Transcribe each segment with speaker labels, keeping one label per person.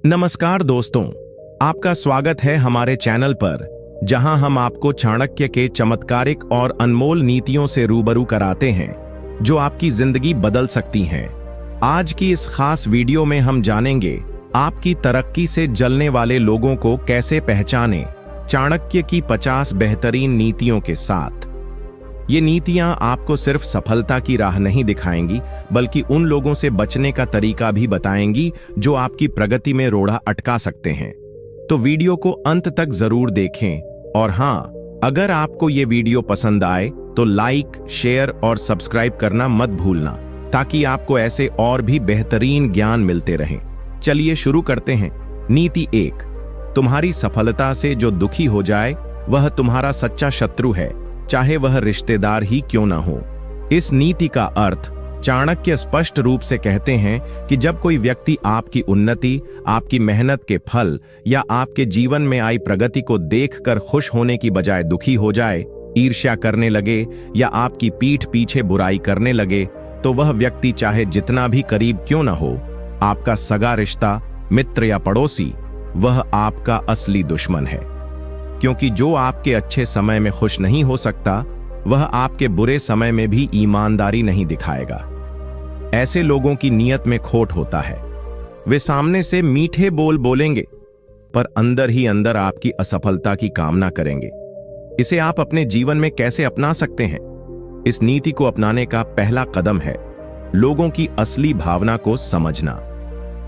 Speaker 1: नमस्कार दोस्तों, आपका स्वागत है हमारे चैनल पर, जहां हम आपको चाणक्य के चमत्कारिक और अनमोल नीतियों से रूबरू कराते हैं जो आपकी जिंदगी बदल सकती हैं। आज की इस खास वीडियो में हम जानेंगे आपकी तरक्की से जलने वाले लोगों को कैसे पहचानें, चाणक्य की 50 बेहतरीन नीतियों के साथ। ये नीतियां आपको सिर्फ सफलता की राह नहीं दिखाएंगी, बल्कि उन लोगों से बचने का तरीका भी बताएंगी जो आपकी प्रगति में रोड़ा अटका सकते हैं। तो वीडियो को अंत तक जरूर देखें और हाँ, अगर आपको ये वीडियो पसंद आए तो लाइक, शेयर और सब्सक्राइब करना मत भूलना, ताकि आपको ऐसे और भी बेहतरीन ज्ञान मिलते रहें। चलिए शुरू करते हैं। नीति 1, तुम्हारी सफलता से जो दुखी हो जाए वह तुम्हारा सच्चा शत्रु है, चाहे वह रिश्तेदार ही क्यों न हो। इस नीति का अर्थ चाणक्य स्पष्ट रूप से कहते हैं कि जब कोई व्यक्ति आपकी उन्नति, आपकी मेहनत के फल या आपके जीवन में आई प्रगति को देखकर खुश होने की बजाय दुखी हो जाए, ईर्ष्या करने लगे या आपकी पीठ पीछे बुराई करने लगे, तो वह व्यक्ति चाहे जितना भी करीब क्यों न हो, आपका सगा रिश्ता, मित्र या पड़ोसी, वह आपका असली दुश्मन है। क्योंकि जो आपके अच्छे समय में खुश नहीं हो सकता, वह आपके बुरे समय में भी ईमानदारी नहीं दिखाएगा। ऐसे लोगों की नीयत में खोट होता है। वे सामने से मीठे बोल बोलेंगे, पर अंदर ही अंदर आपकी असफलता की कामना करेंगे। इसे आप अपने जीवन में कैसे अपना सकते हैं? इस नीति को अपनाने का पहला कदम है लोगों की असली भावना को समझना।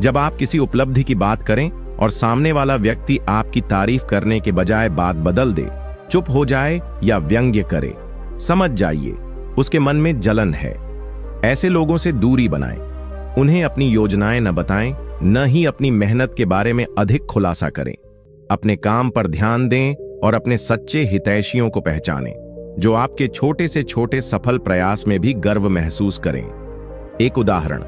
Speaker 1: जब आप किसी उपलब्धि की बात करें और सामने वाला व्यक्ति आपकी तारीफ करने के बजाय बात बदल दे, चुप हो जाए या व्यंग्य करे, समझ जाइए उसके मन में जलन है। ऐसे लोगों से दूरी बनाएं। उन्हें अपनी योजनाएं न बताएं, न ही अपनी मेहनत के बारे में अधिक खुलासा करें। अपने काम पर ध्यान दें और अपने सच्चे हितैषियों को पहचानें, जो आपके छोटे से छोटे सफल प्रयास में भी गर्व महसूस करें। एक उदाहरण,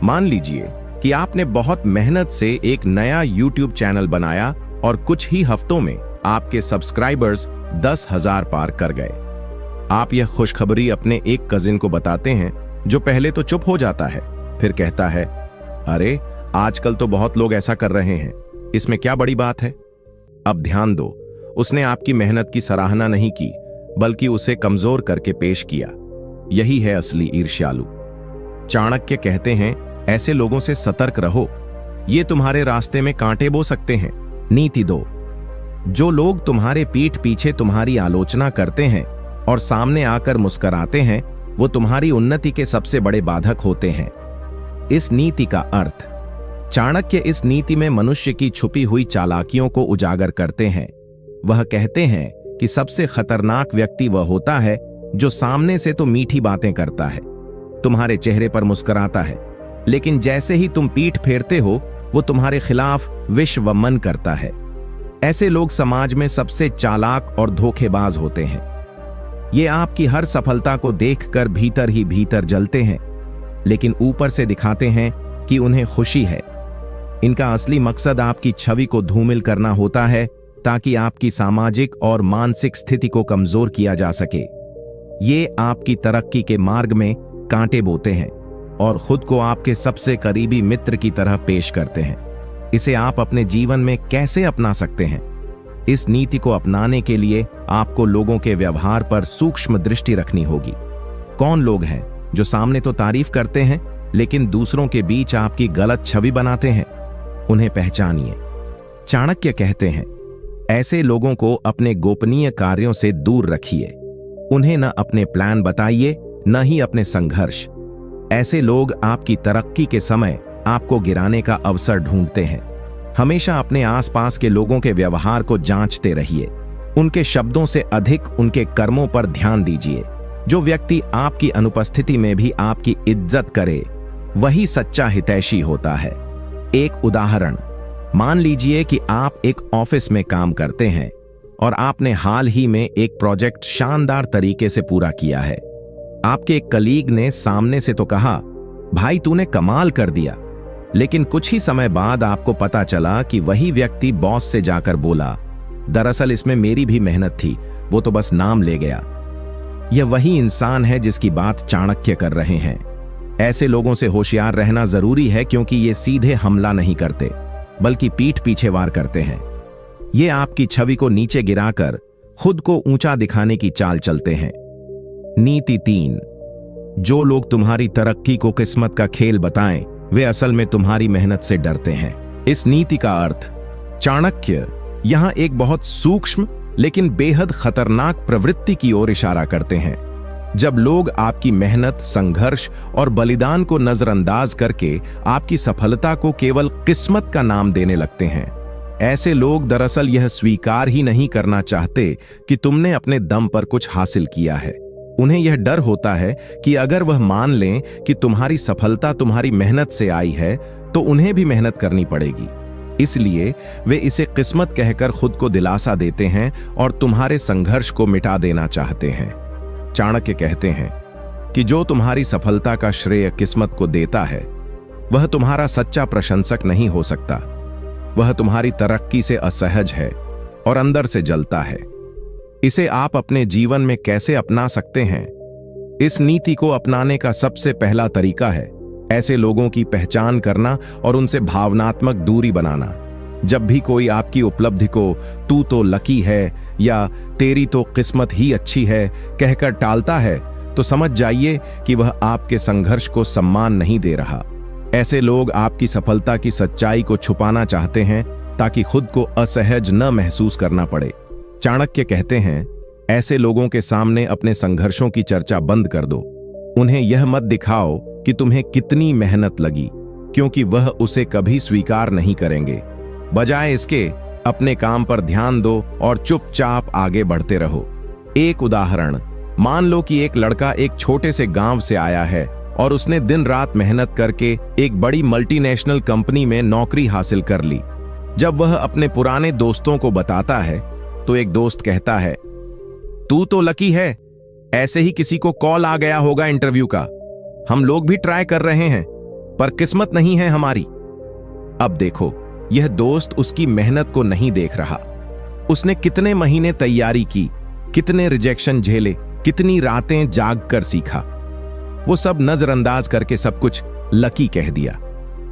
Speaker 1: मान लीजिए कि आपने बहुत मेहनत से एक नया YouTube चैनल बनाया और कुछ ही हफ्तों में आपके सब्सक्राइबर्स 10,000 पार कर गए। आप यह खुशखबरी अपने एक कजिन को बताते हैं, जो पहले तो चुप हो जाता है, फिर कहता है, अरे आजकल तो बहुत लोग ऐसा कर रहे हैं, इसमें क्या बड़ी बात है। अब ध्यान दो, उसने आपकी मेहनत की सराहना नहीं की, बल्कि उसे कमजोर करके पेश किया। यही है असली ईर्ष्यालु। चाणक्य कहते हैं, ऐसे लोगों से सतर्क रहो, ये तुम्हारे रास्ते में कांटे बो सकते हैं। नीति 2, जो लोग तुम्हारे पीठ पीछे तुम्हारी आलोचना करते हैं और सामने आकर मुस्कुराते हैं, वो तुम्हारी उन्नति के सबसे बड़े बाधक होते हैं। इस नीति का अर्थ, चाणक्य इस नीति में मनुष्य की छुपी हुई चालाकियों को उजागर करते हैं। वह कहते हैं कि सबसे खतरनाक व्यक्ति वह होता है जो सामने से तो मीठी बातें करता है, तुम्हारे चेहरे पर मुस्कुराता है, लेकिन जैसे ही तुम पीठ फेरते हो, वो तुम्हारे खिलाफ विष व मन करता है। ऐसे लोग समाज में सबसे चालाक और धोखेबाज होते हैं। ये आपकी हर सफलता को देखकर भीतर ही भीतर जलते हैं, लेकिन ऊपर से दिखाते हैं कि उन्हें खुशी है। इनका असली मकसद आपकी छवि को धूमिल करना होता है, ताकि आपकी सामाजिक और मानसिक स्थिति को कमजोर किया जा सके। ये आपकी तरक्की के मार्ग में कांटे बोते हैं और खुद को आपके सबसे करीबी मित्र की तरह पेश करते हैं। इसे आप अपने जीवन में कैसे अपना सकते हैं? इस नीति को अपनाने के लिए आपको लोगों के व्यवहार पर सूक्ष्म दृष्टि रखनी होगी। कौन लोग हैं जो सामने तो तारीफ करते हैं, लेकिन दूसरों के बीच आपकी गलत छवि बनाते हैं? उन्हें पहचानिए। चाणक्य कहते हैं, ऐसे लोगों को अपने गोपनीय कार्यों से दूर रखिए। उन्हें न अपने प्लान बताइए, न ही अपने संघर्ष। ऐसे लोग आपकी तरक्की के समय आपको गिराने का अवसर ढूंढते हैं। हमेशा अपने आसपास के लोगों के व्यवहार को जांचते रहिए। उनके शब्दों से अधिक उनके कर्मों पर ध्यान दीजिए। जो व्यक्ति आपकी अनुपस्थिति में भी आपकी इज्जत करे, वही सच्चा हितैषी होता है। एक उदाहरण, मान लीजिए कि आप एक ऑफिस में काम करते हैं और आपने हाल ही में एक प्रोजेक्ट शानदार तरीके से पूरा किया है। आपके एक कलीग ने सामने से तो कहा, भाई तूने कमाल कर दिया, लेकिन कुछ ही समय बाद आपको पता चला कि वही व्यक्ति बॉस से जाकर बोला, दरअसल इसमें मेरी भी मेहनत थी, वो तो बस नाम ले गया। यह वही इंसान है जिसकी बात चाणक्य कर रहे हैं। ऐसे लोगों से होशियार रहना जरूरी है, क्योंकि ये सीधे हमला नहीं करते, बल्कि पीठ पीछे वार करते हैं। ये आपकी छवि को नीचे गिराकर खुद को ऊंचा दिखाने की चाल चलते हैं। नीति 3, जो लोग तुम्हारी तरक्की को किस्मत का खेल बताएं, वे असल में तुम्हारी मेहनत से डरते हैं। इस नीति का अर्थ चाणक्य यहां एक बहुत सूक्ष्म लेकिन बेहद खतरनाक प्रवृत्ति की ओर इशारा करते हैं। जब लोग आपकी मेहनत, संघर्ष और बलिदान को नजरअंदाज करके आपकी सफलता को केवल किस्मत का नाम देने लगते हैं, ऐसे लोग दरअसल यह स्वीकार ही नहीं करना चाहते कि तुमने अपने दम पर कुछ हासिल किया है। उन्हें यह डर होता है कि अगर वह मान लें कि तुम्हारी सफलता तुम्हारी मेहनत से आई है, तो उन्हें भी मेहनत करनी पड़ेगी। इसलिए वे इसे किस्मत कहकर खुद को दिलासा देते हैं और तुम्हारे संघर्ष को मिटा देना चाहते हैं। चाणक्य कहते हैं कि जो तुम्हारी सफलता का श्रेय किस्मत को देता है, वह तुम्हारा सच्चा प्रशंसक नहीं हो सकता। वह तुम्हारी तरक्की से असहज है और अंदर से जलता है। इसे आप अपने जीवन में कैसे अपना सकते हैं? इस नीति को अपनाने का सबसे पहला तरीका है ऐसे लोगों की पहचान करना और उनसे भावनात्मक दूरी बनाना। जब भी कोई आपकी उपलब्धि को तू तो लकी है या तेरी तो किस्मत ही अच्छी है कहकर टालता है, तो समझ जाइए कि वह आपके संघर्ष को सम्मान नहीं दे रहा। ऐसे लोग आपकी सफलता की सच्चाई को छुपाना चाहते हैं ताकि खुद को असहज न महसूस करना पड़े। चाणक्य कहते हैं, ऐसे लोगों के सामने अपने संघर्षों की चर्चा बंद कर दो। उन्हें यह मत दिखाओ कि तुम्हें कितनी मेहनत लगी, क्योंकि वह उसे कभी स्वीकार नहीं करेंगे। बजाय इसके अपने काम पर ध्यान दो और चुपचाप आगे बढ़ते रहो। एक उदाहरण, मान लो कि एक लड़का एक छोटे से गांव से आया है और उसने दिन रात मेहनत करके एक बड़ी मल्टीनेशनल कंपनी में नौकरी हासिल कर ली। जब वह अपने पुराने दोस्तों को बताता है तो एक दोस्त कहता है, तू तो लकी है, ऐसे ही किसी को कॉल आ गया होगा इंटरव्यू का। हम लोग भी ट्राई कर रहे हैं, पर किस्मत नहीं है हमारी। अब देखो, यह दोस्त उसकी मेहनत को नहीं देख रहा। उसने कितने महीने तैयारी की, कितने रिजेक्शन झेले, कितनी रातें जाग कर सीखा। वो सब नजरअंदाज करके सब कुछ लकी कह दिया।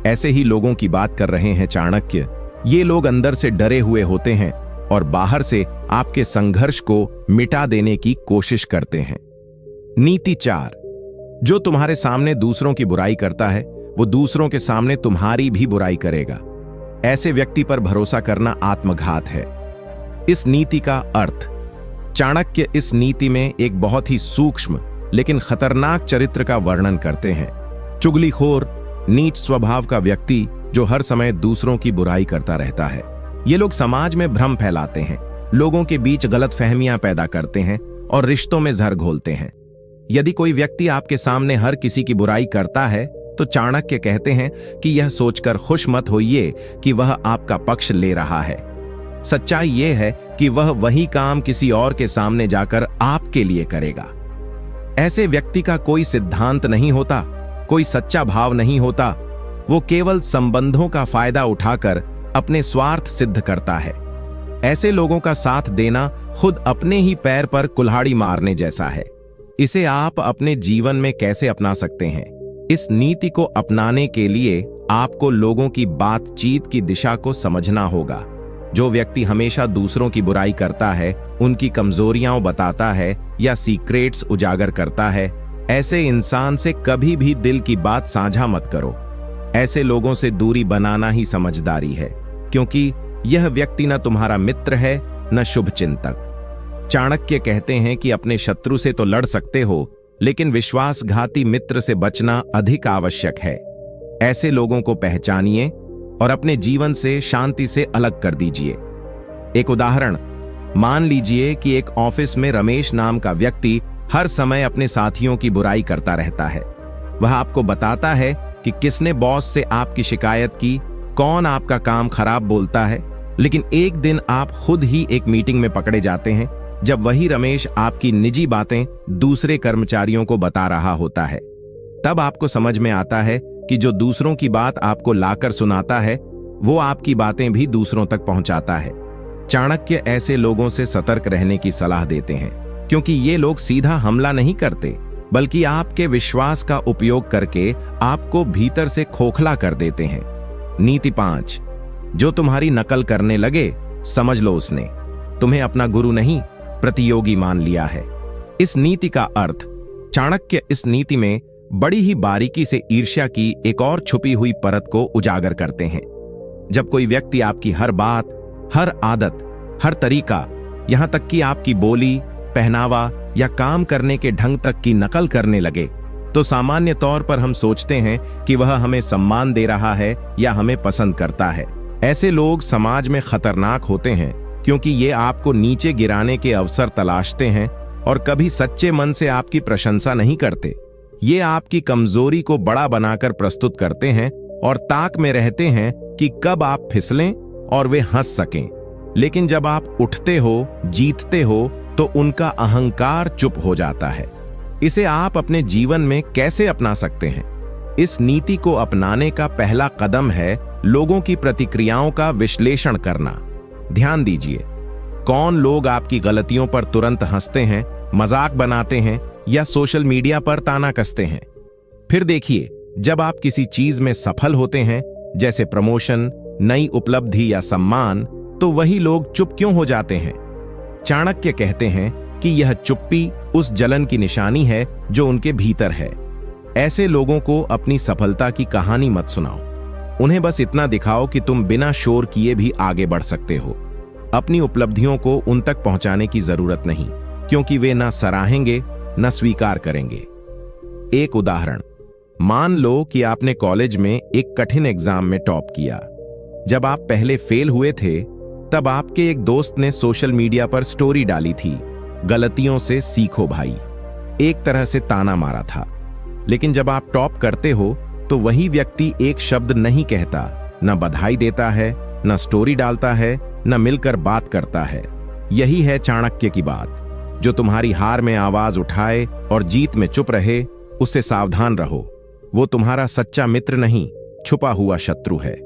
Speaker 1: ऐसे ही लोगों की बात कर रहे हैं चाणक्य। ये लोग अंदर से डरे हुए होते हैं और बाहर से आपके संघर्ष को मिटा देने की कोशिश करते हैं। नीति 4, जो तुम्हारे सामने दूसरों की बुराई करता है, वो दूसरों के सामने तुम्हारी भी बुराई करेगा। ऐसे व्यक्ति पर भरोसा करना आत्मघात है। इस नीति का अर्थ, चाणक्य इस नीति में एक बहुत ही सूक्ष्म लेकिन खतरनाक चरित्र का वर्णन करते हैं। चुगलीखोर, नीच स्वभाव का व्यक्ति जो हर समय दूसरों की बुराई करता रहता है। ये लोग समाज में भ्रम फैलाते हैं, लोगों के बीच गलतफहमियां पैदा करते हैं और रिश्तों में जहर घोलते हैं। यदि कोई व्यक्ति आपके सामने हर किसी की बुराई करता है, तो चाणक्य कहते हैं कि यह सोचकर खुश मत होइए कि वह आपका पक्ष ले रहा है। सच्चाई यह है कि वह वही काम किसी और के सामने जाकर आपके लिए करेगा। ऐसे व्यक्ति का कोई सिद्धांत नहीं होता, कोई सच्चा भाव नहीं होता। वो केवल संबंधों का फायदा उठाकर अपने स्वार्थ सिद्ध करता है। ऐसे लोगों का साथ देना खुद अपने ही पैर पर कुल्हाड़ी मारने जैसा है। इसे आप अपने जीवन में कैसे अपना सकते हैं? इस नीति को अपनाने के लिए आपको लोगों की बातचीत की दिशा को समझना होगा। जो व्यक्ति हमेशा दूसरों की बुराई करता है, उनकी कमजोरियां बताता है या सीक्रेट्स उजागर करता है, ऐसे इंसान से कभी भी दिल की बात साझा मत करो। ऐसे लोगों से दूरी बनाना ही समझदारी है, क्योंकि यह व्यक्ति न तुम्हारा मित्र है न शुभ चिंतक। चाणक्य कहते हैं कि अपने शत्रु से तो लड़ सकते हो, लेकिन विश्वासघाती मित्र से बचना अधिक आवश्यक है। ऐसे लोगों को पहचानिए और अपने जीवन से शांति से अलग कर दीजिए। एक उदाहरण, मान लीजिए कि एक ऑफिस में रमेश नाम का व्यक्ति हर समय अपने साथियों की बुराई करता रहता है। वह आपको बताता है कि किसने बॉस से आपकी शिकायत की, कौन आपका काम खराब बोलता है। लेकिन एक दिन आप खुद ही एक मीटिंग में पकड़े जाते हैं जब वही रमेश आपकी निजी बातें दूसरे कर्मचारियों को बता रहा होता है। तब आपको समझ में आता है कि जो दूसरों की बात आपको लाकर सुनाता है, वो आपकी बातें भी दूसरों तक पहुंचाता है। चाणक्य ऐसे लोगों से सतर्क रहने की सलाह देते हैं, क्योंकि ये लोग सीधा हमला नहीं करते, बल्कि आपके विश्वास का उपयोग करके आपको भीतर से खोखला कर देते हैं। नीति 5, जो तुम्हारी नकल करने लगे, समझ लो उसने तुम्हें अपना गुरु नहीं प्रतियोगी मान लिया है। इस नीति का अर्थ, चाणक्य इस नीति में बड़ी ही बारीकी से ईर्ष्या की एक और छुपी हुई परत को उजागर करते हैं। जब कोई व्यक्ति आपकी हर बात, हर आदत, हर तरीका, यहां तक कि आपकी बोली, पहनावा या काम करने के ढंग तक की नकल करने लगे, तो सामान्य तौर पर हम सोचते हैं कि वह हमें सम्मान दे रहा है या हमें पसंद करता है। ऐसे लोग समाज में खतरनाक होते हैं क्योंकि ये आपको नीचे गिराने के अवसर तलाशते हैं और कभी सच्चे मन से आपकी प्रशंसा नहीं करते। ये आपकी कमजोरी को बड़ा बनाकर प्रस्तुत करते हैं और ताक में रहते हैं कि कब आप फिसलें और वे हंस सकें। लेकिन जब आप उठते हो, जीतते हो, तो उनका अहंकार चुप हो जाता है। इसे आप अपने जीवन में कैसे अपना सकते हैं? इस नीति को अपनाने का पहला कदम है लोगों की प्रतिक्रियाओं का विश्लेषण करना। ध्यान दीजिए, कौन लोग आपकी गलतियों पर तुरंत हंसते हैं, मजाक बनाते हैं या सोशल मीडिया पर ताना कसते हैं। फिर देखिए, जब आप किसी चीज में सफल होते हैं, जैसे प्रमोशन, नई उपलब्धि या सम्मान, तो वही लोग चुप क्यों हो जाते हैं? चाणक्य कहते हैं कि यह चुप्पी उस जलन की निशानी है जो उनके भीतर है। ऐसे लोगों को अपनी सफलता की कहानी मत सुनाओ। उन्हें बस इतना दिखाओ कि तुम बिना शोर किए भी आगे बढ़ सकते हो। अपनी उपलब्धियों को उन तक पहुंचाने की जरूरत नहीं, क्योंकि वे न सराहेंगे न स्वीकार करेंगे। एक उदाहरण, मान लो कि आपने कॉलेज में एक कठिन एग्जाम में टॉप किया। जब आप पहले फेल हुए थे, तब आपके एक दोस्त ने सोशल मीडिया पर स्टोरी डाली थी, गलतियों से सीखो भाई। एक तरह से ताना मारा था। लेकिन जब आप टॉप करते हो, तो वही व्यक्ति एक शब्द नहीं कहता, न बधाई देता है, न स्टोरी डालता है, न मिलकर बात करता है। यही है चाणक्य की बात। जो तुम्हारी हार में आवाज उठाए और जीत में चुप रहे, उससे सावधान रहो। वो तुम्हारा सच्चा मित्र नहीं, छुपा हुआ शत्रु है।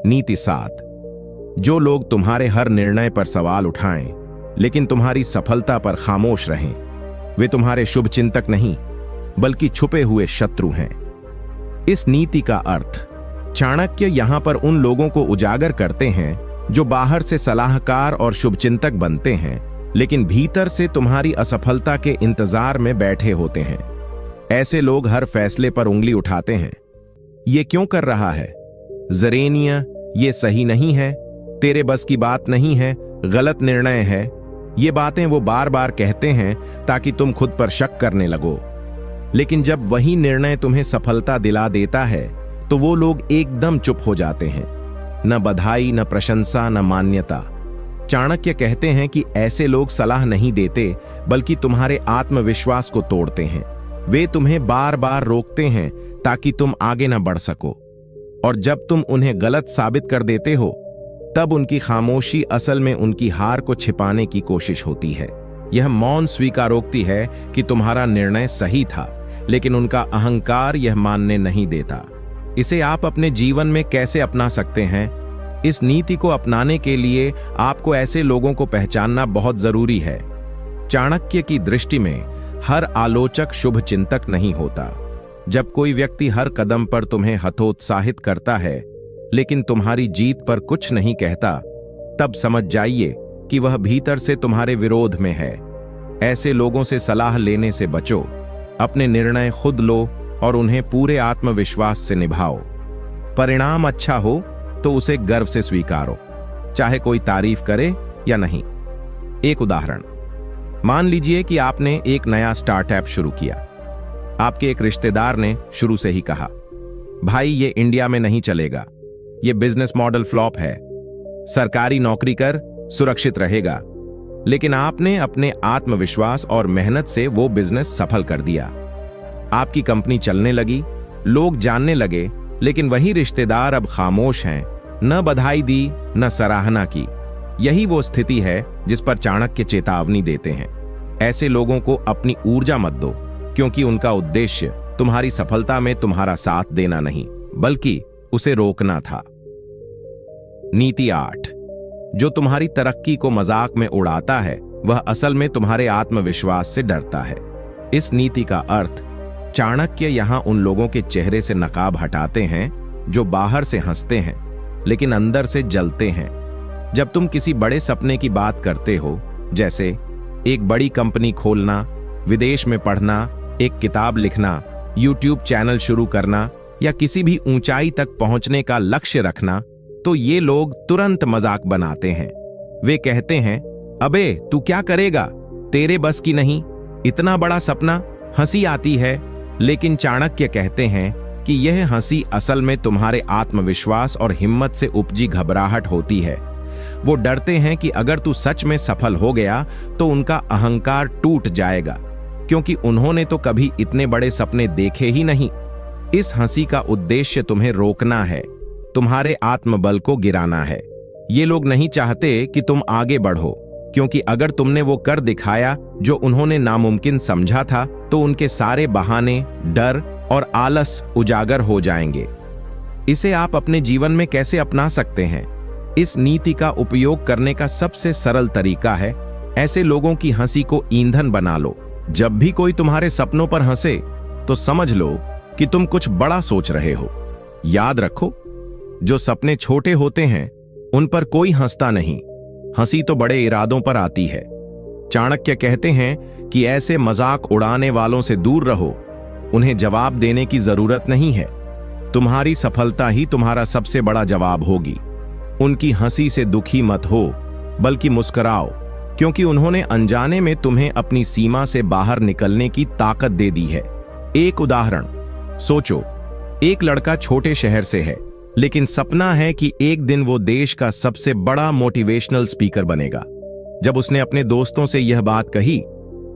Speaker 1: नीति 7, जो लोग तुम्हारे हर निर्णय पर सवाल उठाएं, लेकिन तुम्हारी सफलता पर खामोश रहें, वे तुम्हारे शुभचिंतक नहीं, बल्कि छुपे हुए शत्रु हैं। इस नीति का अर्थ, चाणक्य यहां पर उन लोगों को उजागर करते हैं जो बाहर से सलाहकार और शुभचिंतक बनते हैं, लेकिन भीतर से तुम्हारी असफलता के इंतजार में बैठे होते हैं। ऐसे लोग हर फैसले पर उंगली उठाते हैं। ये क्यों कर रहा है? जरेनिया, ये सही नहीं है, तेरे बस की बात नहीं है, गलत निर्णय है। ये बातें वो बार बार कहते हैं ताकि तुम खुद पर शक करने लगो। लेकिन जब वही निर्णय तुम्हें सफलता दिला देता है, तो वो लोग एकदम चुप हो जाते हैं। न बधाई, न प्रशंसा, न मान्यता। चाणक्य कहते हैं कि ऐसे लोग सलाह नहीं देते, बल्कि तुम्हारे आत्मविश्वास को तोड़ते हैं। वे तुम्हें बार बार रोकते हैं ताकि तुम आगे न बढ़ सको। और जब तुम उन्हें गलत साबित कर देते हो, तब उनकी खामोशी असल में उनकी हार को छिपाने की कोशिश होती है। यह मौन स्वीकारोक्ति है कि तुम्हारा निर्णय सही था, लेकिन उनका अहंकार यह मानने नहीं देता। इसे आप अपने जीवन में कैसे अपना सकते हैं? इस नीति को अपनाने के लिए आपको ऐसे लोगों को पहचानना बहुत जरूरी है। चाणक्य की दृष्टि में हर आलोचक शुभ चिंतक नहीं होता। जब कोई व्यक्ति हर कदम पर तुम्हें हतोत्साहित करता है, लेकिन तुम्हारी जीत पर कुछ नहीं कहता, तब समझ जाइए कि वह भीतर से तुम्हारे विरोध में है। ऐसे लोगों से सलाह लेने से बचो। अपने निर्णय खुद लो और उन्हें पूरे आत्मविश्वास से निभाओ। परिणाम अच्छा हो तो उसे गर्व से स्वीकारो, चाहे कोई तारीफ करे या नहीं। एक उदाहरण, मान लीजिए कि आपने एक नया स्टार्टअप शुरू किया। आपके एक रिश्तेदार ने शुरू से ही कहा, भाई ये इंडिया में नहीं चलेगा, ये बिजनेस मॉडल फ्लॉप है, सरकारी नौकरी कर, सुरक्षित रहेगा। लेकिन आपने अपने आत्मविश्वास और मेहनत से वो बिजनेस सफल कर दिया। आपकी कंपनी चलने लगी, लोग जानने लगे, लेकिन वही रिश्तेदार अब खामोश हैं, न बधाई दी न सराहना की। यही वो स्थिति है जिस पर चाणक्य चेतावनी देते हैं। ऐसे लोगों को अपनी ऊर्जा मत दो, क्योंकि उनका उद्देश्य तुम्हारी सफलता में तुम्हारा साथ देना नहीं, बल्कि उसे रोकना था। नीति 8, जो तुम्हारी तरक्की को मजाक में उड़ाता है, वह असल में तुम्हारे आत्मविश्वास से डरता है। इस नीति का अर्थ, चाणक्य यहां उन लोगों के चेहरे से नकाब हटाते हैं जो बाहर से हंसते हैं, लेकिन अंदर से जलते हैं। जब तुम किसी बड़े सपने की बात करते हो, जैसे एक बड़ी कंपनी खोलना, विदेश में पढ़ना, एक किताब लिखना, यूट्यूब चैनल शुरू करना या किसी भी ऊंचाई तक पहुंचने का लक्ष्य रखना, तो ये लोग तुरंत मजाक बनाते हैं। वे कहते हैं, अबे तू क्या करेगा, तेरे बस की नहीं, इतना बड़ा सपना। हंसी आती है, लेकिन चाणक्य कहते हैं कि यह हंसी असल में तुम्हारे आत्मविश्वास और हिम्मत से उपजी घबराहट होती है। वो डरते हैं कि अगर तू सच में सफल हो गया तो उनका अहंकार टूट जाएगा, क्योंकि उन्होंने तो कभी इतने बड़े सपने देखे ही नहीं। इस हंसी का उद्देश्य तुम्हें रोकना है, तुम्हारे आत्मबल को गिराना है। ये लोग नहीं चाहते कि तुम आगे बढ़ो, क्योंकि अगर तुमने वो कर दिखाया जो उन्होंने नामुमकिन समझा था, तो उनके सारे बहाने, डर और आलस उजागर हो जाएंगे। इसे आप अपने जीवन में कैसे अपना सकते हैं? इस नीति का उपयोग करने का सबसे सरल तरीका है, ऐसे लोगों की हंसी को ईंधन बना लो। जब भी कोई तुम्हारे सपनों पर हंसे, तो समझ लो कि तुम कुछ बड़ा सोच रहे हो। याद रखो, जो सपने छोटे होते हैं उन पर कोई हंसता नहीं, हंसी तो बड़े इरादों पर आती है। चाणक्य कहते हैं कि ऐसे मजाक उड़ाने वालों से दूर रहो, उन्हें जवाब देने की जरूरत नहीं है। तुम्हारी सफलता ही तुम्हारा सबसे बड़ा जवाब होगी। उनकी हंसी से दुखी मत हो, बल्कि मुस्कुराओ, क्योंकि उन्होंने अनजाने में तुम्हें अपनी सीमा से बाहर निकलने की ताकत दे दी है। एक उदाहरण सोचो, एक लड़का छोटे शहर से है, लेकिन सपना है कि एक दिन वो देश का सबसे बड़ा मोटिवेशनल स्पीकर बनेगा। जब उसने अपने दोस्तों से यह बात कही,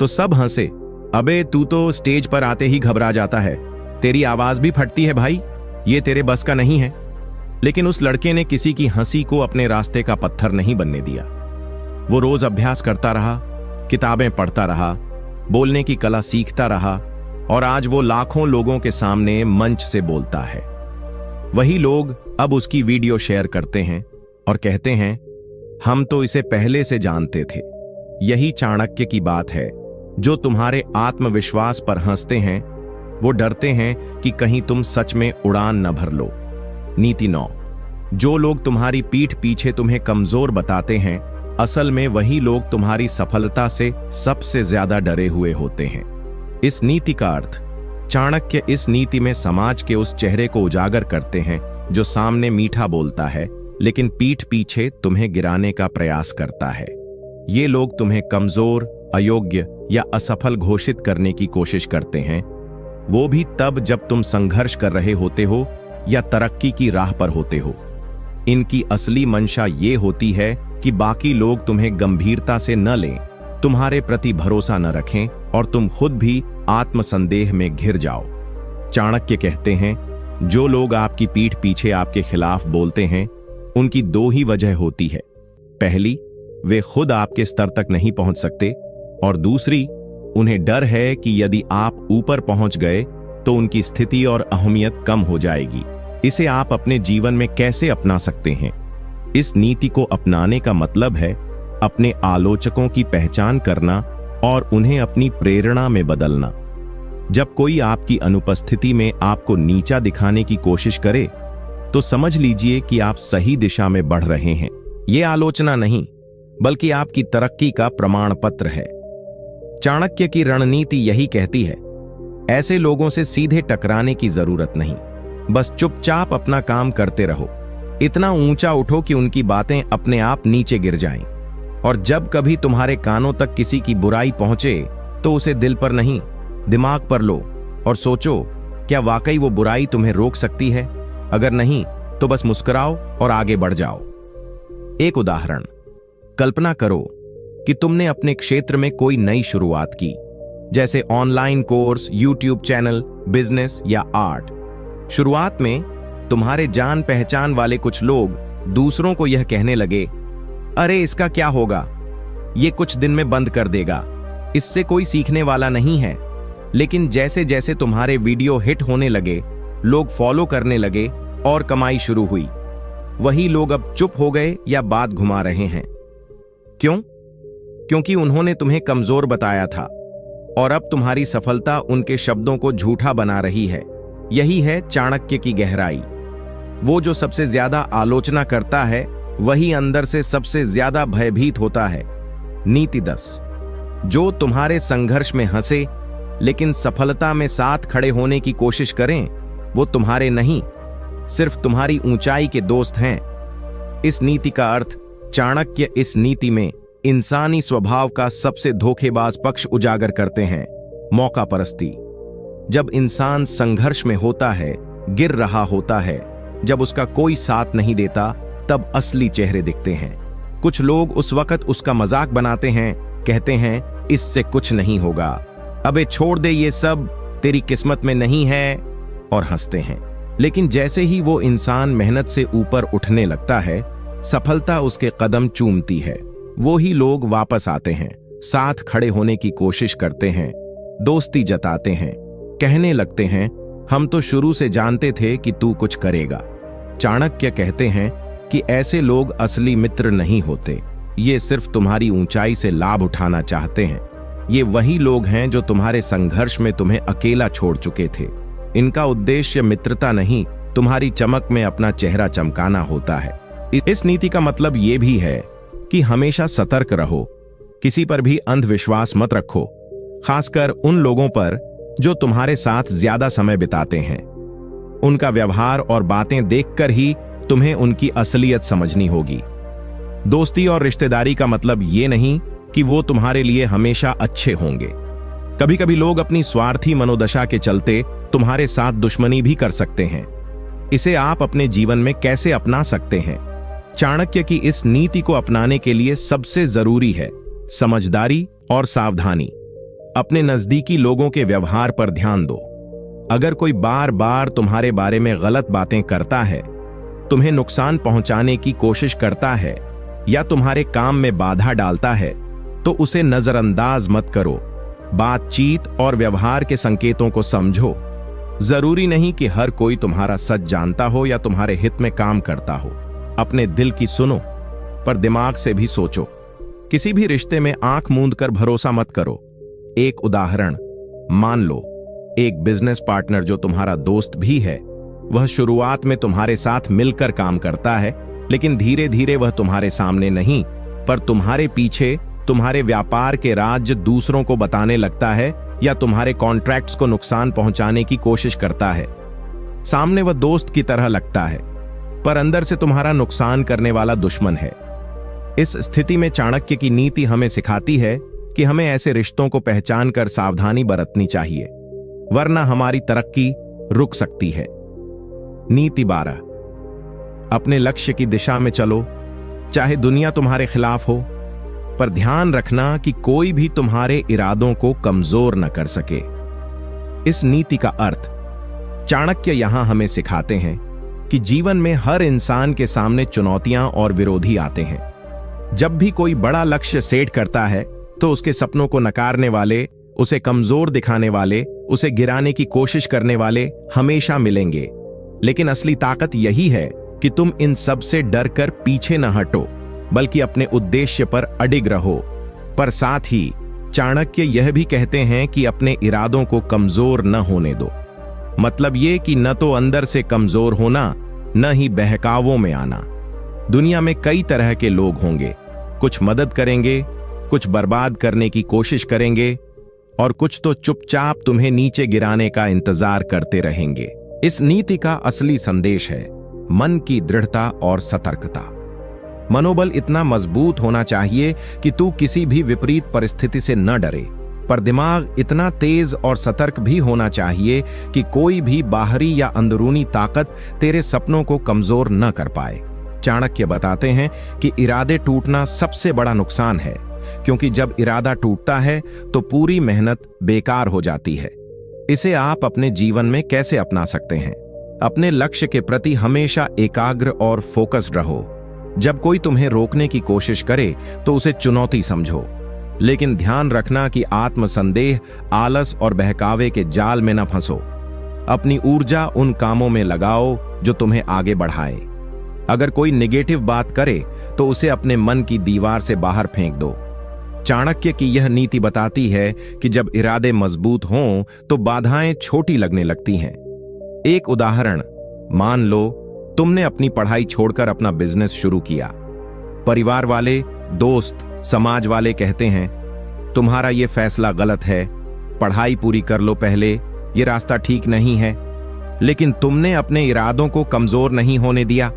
Speaker 1: तो सब हंसे। अबे तू तो स्टेज पर आते ही घबरा जाता है, तेरी आवाज भी फटती है भाई, ये तेरे बस का नहीं है। लेकिन उस लड़के ने किसी की हंसी को अपने रास्ते का पत्थर नहीं बनने दिया। वो रोज अभ्यास करता रहा, किताबें पढ़ता रहा, बोलने की कला सीखता रहा, और आज वो लाखों लोगों के सामने मंच से बोलता है। वही लोग अब उसकी वीडियो शेयर करते हैं और कहते हैं, हम तो इसे पहले से जानते थे। यही चाणक्य की बात है। जो तुम्हारे आत्मविश्वास पर हंसते हैं, वो डरते हैं कि कहीं तुम सच में उड़ान न भर लो। नीति 9, जो लोग तुम्हारी पीठ पीछे तुम्हें कमजोर बताते हैं, असल में वही लोग तुम्हारी सफलता से सबसे ज्यादा डरे हुए होते हैं। इस नीति का अर्थ, चाणक्य इस नीति में समाज के उस चेहरे को उजागर करते हैं जो सामने मीठा बोलता है, लेकिन पीठ पीछे तुम्हें गिराने का प्रयास करता है। ये लोग तुम्हें कमजोर, अयोग्य या असफल घोषित करने की कोशिश करते हैं, वो भी तब जब तुम संघर्ष कर रहे होते हो या तरक्की की राह पर होते हो। इनकी असली मंशा ये होती है कि बाकी लोग तुम्हें गंभीरता से न लें, तुम्हारे प्रति भरोसा न रखें और तुम खुद भी आत्मसंदेह में घिर जाओ। चाणक्य कहते हैं, जो लोग आपकी पीठ पीछे आपके खिलाफ बोलते हैं, उनकी दो ही वजह होती है। पहली, वे खुद आपके स्तर तक नहीं पहुंच सकते, और दूसरी, उन्हें डर है कि यदि आप ऊपर पहुंच गए तो उनकी स्थिति और अहमियत कम हो जाएगी। इसे आप अपने जीवन में कैसे अपना सकते हैं? इस नीति को अपनाने का मतलब है अपने आलोचकों की पहचान करना और उन्हें अपनी प्रेरणा में बदलना। जब कोई आपकी अनुपस्थिति में आपको नीचा दिखाने की कोशिश करे, तो समझ लीजिए कि आप सही दिशा में बढ़ रहे हैं। यह आलोचना नहीं, बल्कि आपकी तरक्की का प्रमाण पत्र है। चाणक्य की रणनीति यही कहती है, ऐसे लोगों से सीधे टकराने की जरूरत नहीं, बस चुपचाप अपना काम करते रहो। इतना ऊंचा उठो कि उनकी बातें अपने आप नीचे गिर जाएं। और जब कभी तुम्हारे कानों तक किसी की बुराई पहुंचे, तो उसे दिल पर नहीं, दिमाग पर लो और सोचो, क्या वाकई वो बुराई तुम्हें रोक सकती है? अगर नहीं, तो बस मुस्कुराओ और आगे बढ़ जाओ। एक उदाहरण, कल्पना करो कि तुमने अपने क्षेत्र में कोई नई शुरुआत की, जैसे online course, YouTube channel, business या आर्ट। शुरुआत में तुम्हारे जान पहचान वाले कुछ लोग दूसरों को यह कहने लगे, अरे इसका क्या होगा, ये कुछ दिन में बंद कर देगा, इससे कोई सीखने वाला नहीं है। लेकिन जैसे जैसे तुम्हारे वीडियो हिट होने लगे, लोग फॉलो करने लगे और कमाई शुरू हुई। वही लोग अब चुप हो गए या बात घुमा रहे हैं। क्यों? क्योंकि उन्होंने तुम्हें कमजोर बताया था, और अब तुम्हारी सफलता उनके शब्दों को झूठा बना रही है। यही है चाणक्य की गहराई। वो जो सबसे ज्यादा आलोचना करता है वही अंदर से सबसे ज्यादा भयभीत होता है। नीति 10। जो तुम्हारे संघर्ष में हंसे लेकिन सफलता में साथ खड़े होने की कोशिश करें, वो तुम्हारे नहीं, सिर्फ तुम्हारी ऊंचाई के दोस्त हैं। इस नीति का अर्थ चाणक्य इस नीति में इंसानी स्वभाव का सबसे धोखेबाज पक्ष उजागर करते हैं, मौका परस्ती। जब इंसान संघर्ष में होता है, गिर रहा होता है, जब उसका कोई साथ नहीं देता, तब असली चेहरे दिखते हैं। कुछ लोग उस वक्त उसका मजाक बनाते हैं, कहते हैं इससे कुछ नहीं होगा, अबे छोड़ दे ये सब, तेरी किस्मत में नहीं है, और हंसते हैं। लेकिन जैसे ही वो इंसान मेहनत से ऊपर उठने लगता है, सफलता उसके कदम चूमती है, वो ही लोग वापस आते हैं, साथ खड़े होने की कोशिश करते हैं, दोस्ती जताते हैं, कहने लगते हैं हम तो शुरू से जानते थे कि तू कुछ करेगा। चाणक्य कहते हैं कि ऐसे लोग असली मित्र नहीं होते, ये सिर्फ तुम्हारी ऊंचाई से लाभ उठाना चाहते हैं। ये वही लोग हैं जो तुम्हारे संघर्ष में तुम्हें अकेला छोड़ चुके थे। इनका उद्देश्य मित्रता नहीं, तुम्हारी चमक में अपना चेहरा चमकाना होता है। इस नीति का मतलब ये भी है कि हमेशा सतर्क रहो, किसी पर भी अंधविश्वास मत रखो, खासकर उन लोगों पर जो तुम्हारे साथ ज्यादा समय बिताते हैं। उनका व्यवहार और बातें देखकर ही तुम्हें उनकी असलियत समझनी होगी। दोस्ती और रिश्तेदारी का मतलब ये नहीं कि वो तुम्हारे लिए हमेशा अच्छे होंगे। कभी कभी लोग अपनी स्वार्थी मनोदशा के चलते तुम्हारे साथ दुश्मनी भी कर सकते हैं। इसे आप अपने जीवन में कैसे अपना सकते हैं? चाणक्य की इस नीति को अपनाने के लिए सबसे जरूरी है समझदारी और सावधानी। अपने नजदीकी लोगों के व्यवहार पर ध्यान दो। अगर कोई बार बार तुम्हारे बारे में गलत बातें करता है, तुम्हें नुकसान पहुंचाने की कोशिश करता है या तुम्हारे काम में बाधा डालता है, तो उसे नजरअंदाज मत करो। बातचीत और व्यवहार के संकेतों को समझो। जरूरी नहीं कि हर कोई तुम्हारा सच जानता हो या तुम्हारे हित में काम करता हो। अपने दिल की सुनो, पर दिमाग से भी सोचो। किसी भी रिश्ते में आंख मूंद कर भरोसा मत करो। एक उदाहरण मान लो, एक बिजनेस पार्टनर जो तुम्हारा दोस्त भी है, वह शुरुआत में तुम्हारे साथ मिलकर काम करता है, लेकिन धीरे धीरे वह तुम्हारे सामने नहीं, पर तुम्हारे पीछे तुम्हारे व्यापार के राज दूसरों को बताने लगता है या तुम्हारे कॉन्ट्रैक्ट्स को नुकसान पहुंचाने की कोशिश करता है। सामने वह दोस्त की तरह लगता है, पर अंदर से तुम्हारा नुकसान करने वाला दुश्मन है। इस स्थिति में चाणक्य की नीति हमें सिखाती है कि हमें ऐसे रिश्तों को पहचान कर सावधानी बरतनी चाहिए, वरना हमारी तरक्की रुक सकती है। नीति 12। अपने लक्ष्य की दिशा में चलो, चाहे दुनिया तुम्हारे खिलाफ हो, पर ध्यान रखना कि कोई भी तुम्हारे इरादों को कमजोर न कर सके। इस नीति का अर्थ चाणक्य यहां हमें सिखाते हैं कि जीवन में हर इंसान के सामने चुनौतियां और विरोधी आते हैं। जब भी कोई बड़ा लक्ष्य सेट करता है, तो उसके सपनों को नकारने वाले, उसे कमजोर दिखाने वाले, उसे गिराने की कोशिश करने वाले हमेशा मिलेंगे। लेकिन असली ताकत यही है कि तुम इन सब से डर कर पीछे न हटो, बल्कि अपने उद्देश्य पर अडिग रहो। पर साथ ही चाणक्य यह भी कहते हैं कि अपने इरादों को कमजोर न होने दो। मतलब ये कि न तो अंदर से कमजोर होना, न ही बहकावों में आना। दुनिया में कई तरह के लोग होंगे, कुछ मदद करेंगे, कुछ बर्बाद करने की कोशिश करेंगे, और कुछ तो चुपचाप तुम्हें नीचे गिराने का इंतजार करते रहेंगे। इस नीति का असली संदेश है मन की दृढ़ता और सतर्कता। मनोबल इतना मजबूत होना चाहिए कि तू किसी भी विपरीत परिस्थिति से न डरे, पर दिमाग इतना तेज और सतर्क भी होना चाहिए कि कोई भी बाहरी या अंदरूनी ताकत तेरे सपनों को कमजोर न कर पाए। चाणक्य बताते हैं कि इरादे टूटना सबसे बड़ा नुकसान है, क्योंकि जब इरादा टूटता है तो पूरी मेहनत बेकार हो जाती है। इसे आप अपने जीवन में कैसे अपना सकते हैं? अपने लक्ष्य के प्रति हमेशा एकाग्र और फोकस्ड रहो। जब कोई तुम्हें रोकने की कोशिश करे तो उसे चुनौती समझो, लेकिन ध्यान रखना कि आत्मसंदेह, आलस और बहकावे के जाल में न फंसो। अपनी ऊर्जा उन कामों में लगाओ जो तुम्हें आगे बढ़ाए। अगर कोई नेगेटिव बात करे तो उसे अपने मन की दीवार से बाहर फेंक दो। चाणक्य की यह नीति बताती है कि जब इरादे मजबूत हों तो बाधाएं छोटी लगने लगती हैं। एक उदाहरण मान लो, तुमने अपनी पढ़ाई छोड़कर अपना बिजनेस शुरू किया। परिवार वाले, दोस्त, समाज वाले कहते हैं तुम्हारा ये फैसला गलत है, पढ़ाई पूरी कर लो पहले, ये रास्ता ठीक नहीं है। लेकिन तुमने अपने इरादों को कमजोर नहीं होने दिया।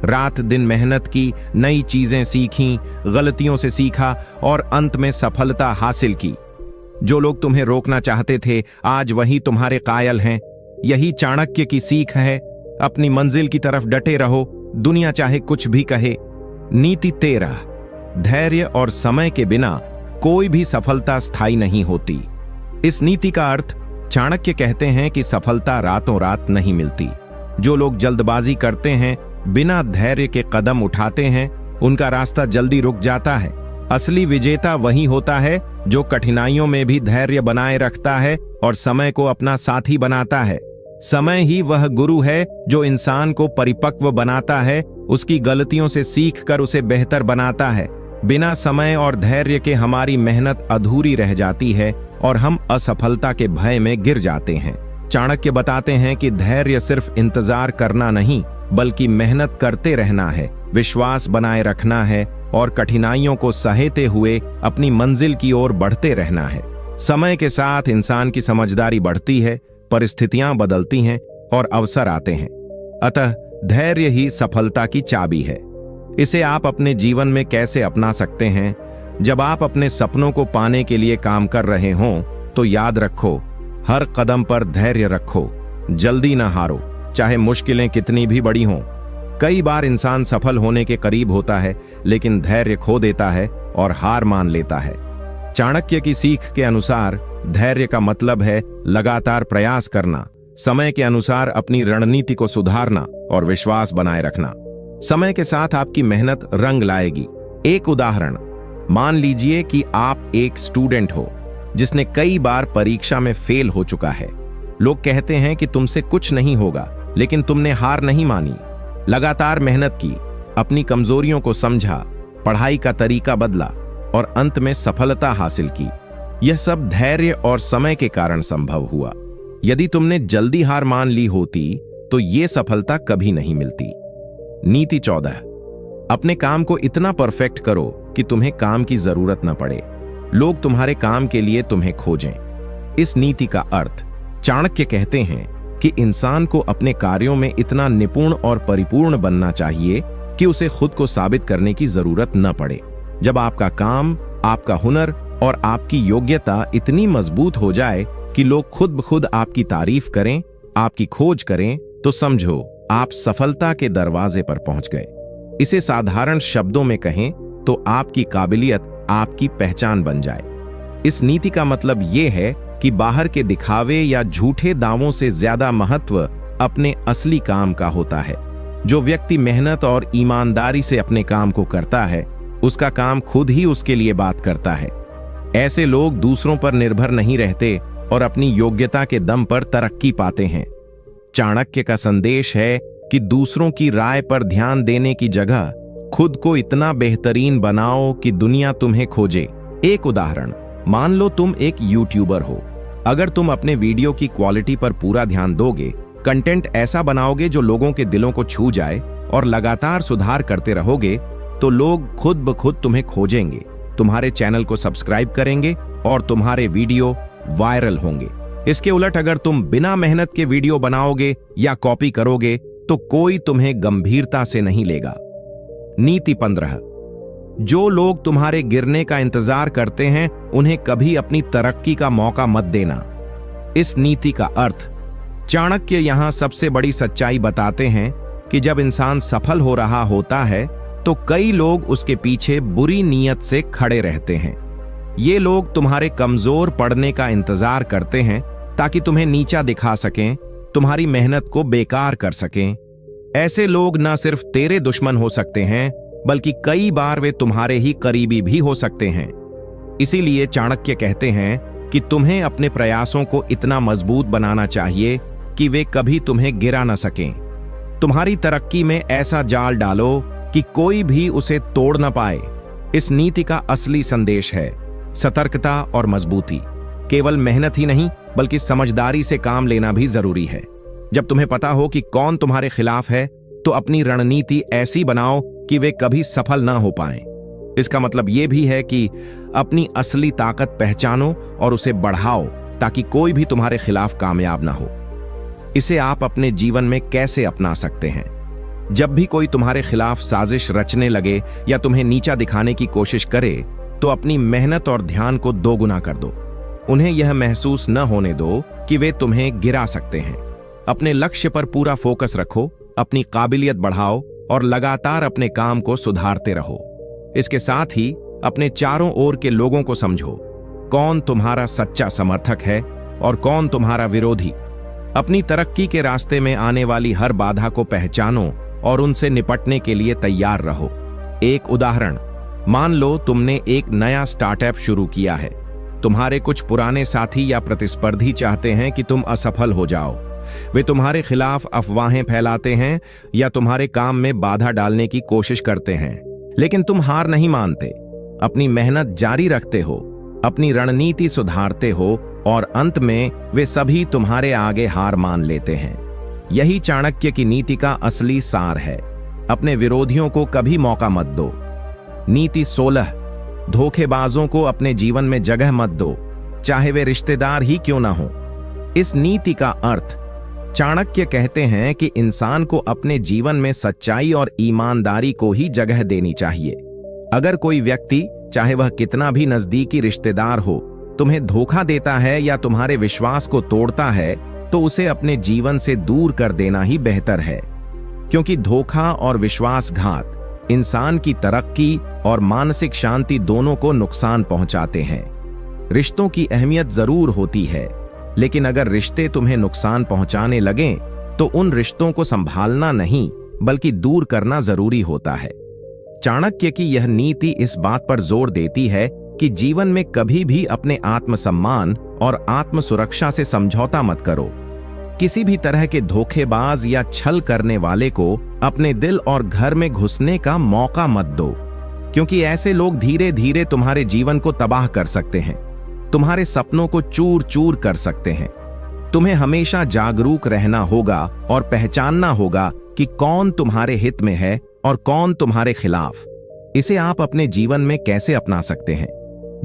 Speaker 1: रात दिन मेहनत की, नई चीजें सीखीं, गलतियों से सीखा और अंत में सफलता हासिल की। जो लोग तुम्हें रोकना चाहते थे आज वही तुम्हारे कायल हैं। यही चाणक्य की सीख है। अपनी मंजिल की तरफ डटे रहो, दुनिया चाहे कुछ भी कहे। नीति 13, धैर्य और समय के बिना कोई भी सफलता स्थायी नहीं होती। इस नीति का अर्थ चाणक्य कहते हैं कि सफलता रातों रात नहीं मिलती। जो लोग जल्दबाजी करते हैं, बिना धैर्य के कदम उठाते हैं, उनका रास्ता जल्दी रुक जाता है। असली विजेता वही होता है जो कठिनाइयों में भी धैर्य बनाए रखता है और समय को अपना साथी बनाता है। समय ही वह गुरु है जो इंसान को परिपक्व बनाता है, उसकी गलतियों से सीखकर उसे बेहतर बनाता है। बिना समय और धैर्य के हमारी मेहनत अधूरी रह जाती है और हम असफलता के भय में गिर जाते हैं। चाणक्य बताते हैं कि धैर्य सिर्फ इंतजार करना नहीं, बल्कि मेहनत करते रहना है, विश्वास बनाए रखना है और कठिनाइयों को सहेते हुए अपनी मंजिल की ओर बढ़ते रहना है। समय के साथ इंसान की समझदारी बढ़ती है, परिस्थितियां बदलती हैं और अवसर आते हैं। अतः धैर्य ही सफलता की चाबी है। इसे आप अपने जीवन में कैसे अपना सकते हैं? जब आप अपने सपनों को पाने के लिए काम कर रहे हों तो याद रखो, हर कदम पर धैर्य रखो, जल्दी ना हारो, चाहे मुश्किलें कितनी भी बड़ी हों। कई बार इंसान सफल होने के करीब होता है लेकिन धैर्य खो देता है और हार मान लेता है। चाणक्य की सीख के अनुसार धैर्य का मतलब है लगातार प्रयास करना, समय के अनुसार अपनी रणनीति को सुधारना और विश्वास बनाए रखना। समय के साथ आपकी मेहनत रंग लाएगी। एक उदाहरण, मान लीजिए कि आप एक स्टूडेंट हो जिसने कई बार परीक्षा में फेल हो चुका है। लोग कहते हैं कि तुमसे कुछ नहीं होगा, लेकिन तुमने हार नहीं मानी, लगातार मेहनत की, अपनी कमजोरियों को समझा, पढ़ाई का तरीका बदला और अंत में सफलता हासिल की। यह सब धैर्य और समय के कारण संभव हुआ। यदि तुमने जल्दी हार मान ली होती तो यह सफलता कभी नहीं मिलती। नीति 14, अपने काम को इतना परफेक्ट करो कि तुम्हें काम की जरूरत न पड़े, लोग तुम्हारे काम के लिए तुम्हें खोजें। इस नीति का अर्थ चाणक्य कहते हैं कि इंसान को अपने कार्यों में इतना निपुण और परिपूर्ण बनना चाहिए कि उसे खुद को साबित करने की जरूरत न पड़े। जब आपका काम, आपका हुनर और आपकी योग्यता इतनी मजबूत हो जाए कि लोग खुद ब खुद आपकी तारीफ करें, आपकी खोज करें, तो समझो आप सफलता के दरवाजे पर पहुंच गए। इसे साधारण शब्दों में कहें तो आपकी काबिलियत आपकी पहचान बन जाए। इस नीति का मतलब यह है कि बाहर के दिखावे या झूठे दावों से ज्यादा महत्व अपने असली काम का होता है। जो व्यक्ति मेहनत और ईमानदारी से अपने काम को करता है, उसका काम खुद ही उसके लिए बात करता है। ऐसे लोग दूसरों पर निर्भर नहीं रहते और अपनी योग्यता के दम पर तरक्की पाते हैं। चाणक्य का संदेश है कि दूसरों की राय पर ध्यान देने की जगह खुद को इतना बेहतरीन बनाओ कि दुनिया तुम्हें खोजे। एक उदाहरण, मान लो तुम एक यूट्यूबर हो। अगर तुम अपने वीडियो की क्वालिटी पर पूरा ध्यान दोगे, कंटेंट ऐसा बनाओगे जो लोगों के दिलों को छू जाए और लगातार सुधार करते रहोगे, तो लोग खुद ब खुद तुम्हें खोजेंगे, तुम्हारे चैनल को सब्सक्राइब करेंगे और तुम्हारे वीडियो वायरल होंगे। इसके उलट अगर तुम बिना मेहनत के वीडियो बनाओगे या कॉपी करोगे तो कोई तुम्हें गंभीरता से नहीं लेगा। नीति 15, जो लोग तुम्हारे गिरने का इंतजार करते हैं उन्हें कभी अपनी तरक्की का मौका मत देना। इस नीति का अर्थ चाणक्य यहां सबसे बड़ी सच्चाई बताते हैं कि जब इंसान सफल हो रहा होता है तो कई लोग उसके पीछे बुरी नीयत से खड़े रहते हैं। ये लोग तुम्हारे कमजोर पड़ने का इंतजार करते हैं ताकि तुम्हें नीचा दिखा सकें, तुम्हारी मेहनत को बेकार कर सकें। ऐसे लोग न सिर्फ तेरे दुश्मन हो सकते हैं, बल्कि कई बार वे तुम्हारे ही करीबी भी हो सकते हैं। इसीलिए चाणक्य कहते हैं कि तुम्हें अपने प्रयासों को इतना मजबूत बनाना चाहिए कि वे कभी तुम्हें गिरा न सकें। तुम्हारी तरक्की में ऐसा जाल डालो कि कोई भी उसे तोड़ न पाए। इस नीति का असली संदेश है सतर्कता और मजबूती। केवल मेहनत ही नहीं, बल्कि समझदारी से काम लेना भी जरूरी है। जब तुम्हें पता हो कि कौन तुम्हारे खिलाफ है, तो अपनी रणनीति ऐसी बनाओ कि वे कभी सफल ना हो पाएं। इसका मतलब यह भी है कि अपनी असली ताकत पहचानो और उसे बढ़ाओ ताकि कोई भी तुम्हारे खिलाफ कामयाब ना हो। इसे आप अपने जीवन में कैसे अपना सकते हैं? जब भी कोई तुम्हारे खिलाफ साजिश रचने लगे या तुम्हें नीचा दिखाने की कोशिश करे, तो अपनी मेहनत और ध्यान को दोगुना कर दो। उन्हें यह महसूस न होने दो कि वे तुम्हें गिरा सकते हैं। अपने लक्ष्य पर पूरा फोकस रखो, अपनी काबिलियत बढ़ाओ और लगातार अपने काम को सुधारते रहो। इसके साथ ही अपने चारों ओर के लोगों को समझो, कौन तुम्हारा सच्चा समर्थक है और कौन तुम्हारा विरोधी। अपनी तरक्की के रास्ते में आने वाली हर बाधा को पहचानो और उनसे निपटने के लिए तैयार रहो। एक उदाहरण, मान लो तुमने एक नया स्टार्टअप शुरू किया है। तुम्हारे कुछ पुराने साथी या प्रतिस्पर्धी चाहते हैं कि तुम असफल हो जाओ। वे तुम्हारे खिलाफ अफवाहें फैलाते हैं या तुम्हारे काम में बाधा डालने की कोशिश करते हैं, लेकिन तुम हार नहीं मानते। अपनी मेहनत जारी रखते हो, अपनी रणनीति सुधारते हो और अंत में वे सभी तुम्हारे आगे हार मान लेते हैं। यही चाणक्य की नीति का असली सार है। अपने विरोधियों को कभी मौका मत दो। नीति 16, धोखेबाजों को अपने जीवन में जगह मत दो, चाहे वे रिश्तेदार ही क्यों ना हो। इस नीति का अर्थ, चाणक्य कहते हैं कि इंसान को अपने जीवन में सच्चाई और ईमानदारी को ही जगह देनी चाहिए। अगर कोई व्यक्ति, चाहे वह कितना भी नजदीकी रिश्तेदार हो, तुम्हें धोखा देता है या तुम्हारे विश्वास को तोड़ता है, तो उसे अपने जीवन से दूर कर देना ही बेहतर है। क्योंकि धोखा और विश्वासघात इंसान की तरक्की और मानसिक शांति दोनों को नुकसान पहुंचाते हैं। रिश्तों की अहमियत जरूर होती है, लेकिन अगर रिश्ते तुम्हें नुकसान पहुंचाने लगें, तो उन रिश्तों को संभालना नहीं बल्कि दूर करना जरूरी होता है। चाणक्य की यह नीति इस बात पर जोर देती है कि जीवन में कभी भी अपने आत्मसम्मान और आत्म सुरक्षा से समझौता मत करो। किसी भी तरह के धोखेबाज या छल करने वाले को अपने दिल और घर में घुसने का मौका मत दो, क्योंकि ऐसे लोग धीरे धीरे तुम्हारे जीवन को तबाह कर सकते हैं, तुम्हारे सपनों को चूर चूर कर सकते हैं। तुम्हें हमेशा जागरूक रहना होगा और पहचानना होगा कि कौन तुम्हारे हित में है और कौन तुम्हारे खिलाफ। इसे आप अपने जीवन में कैसे अपना सकते हैं?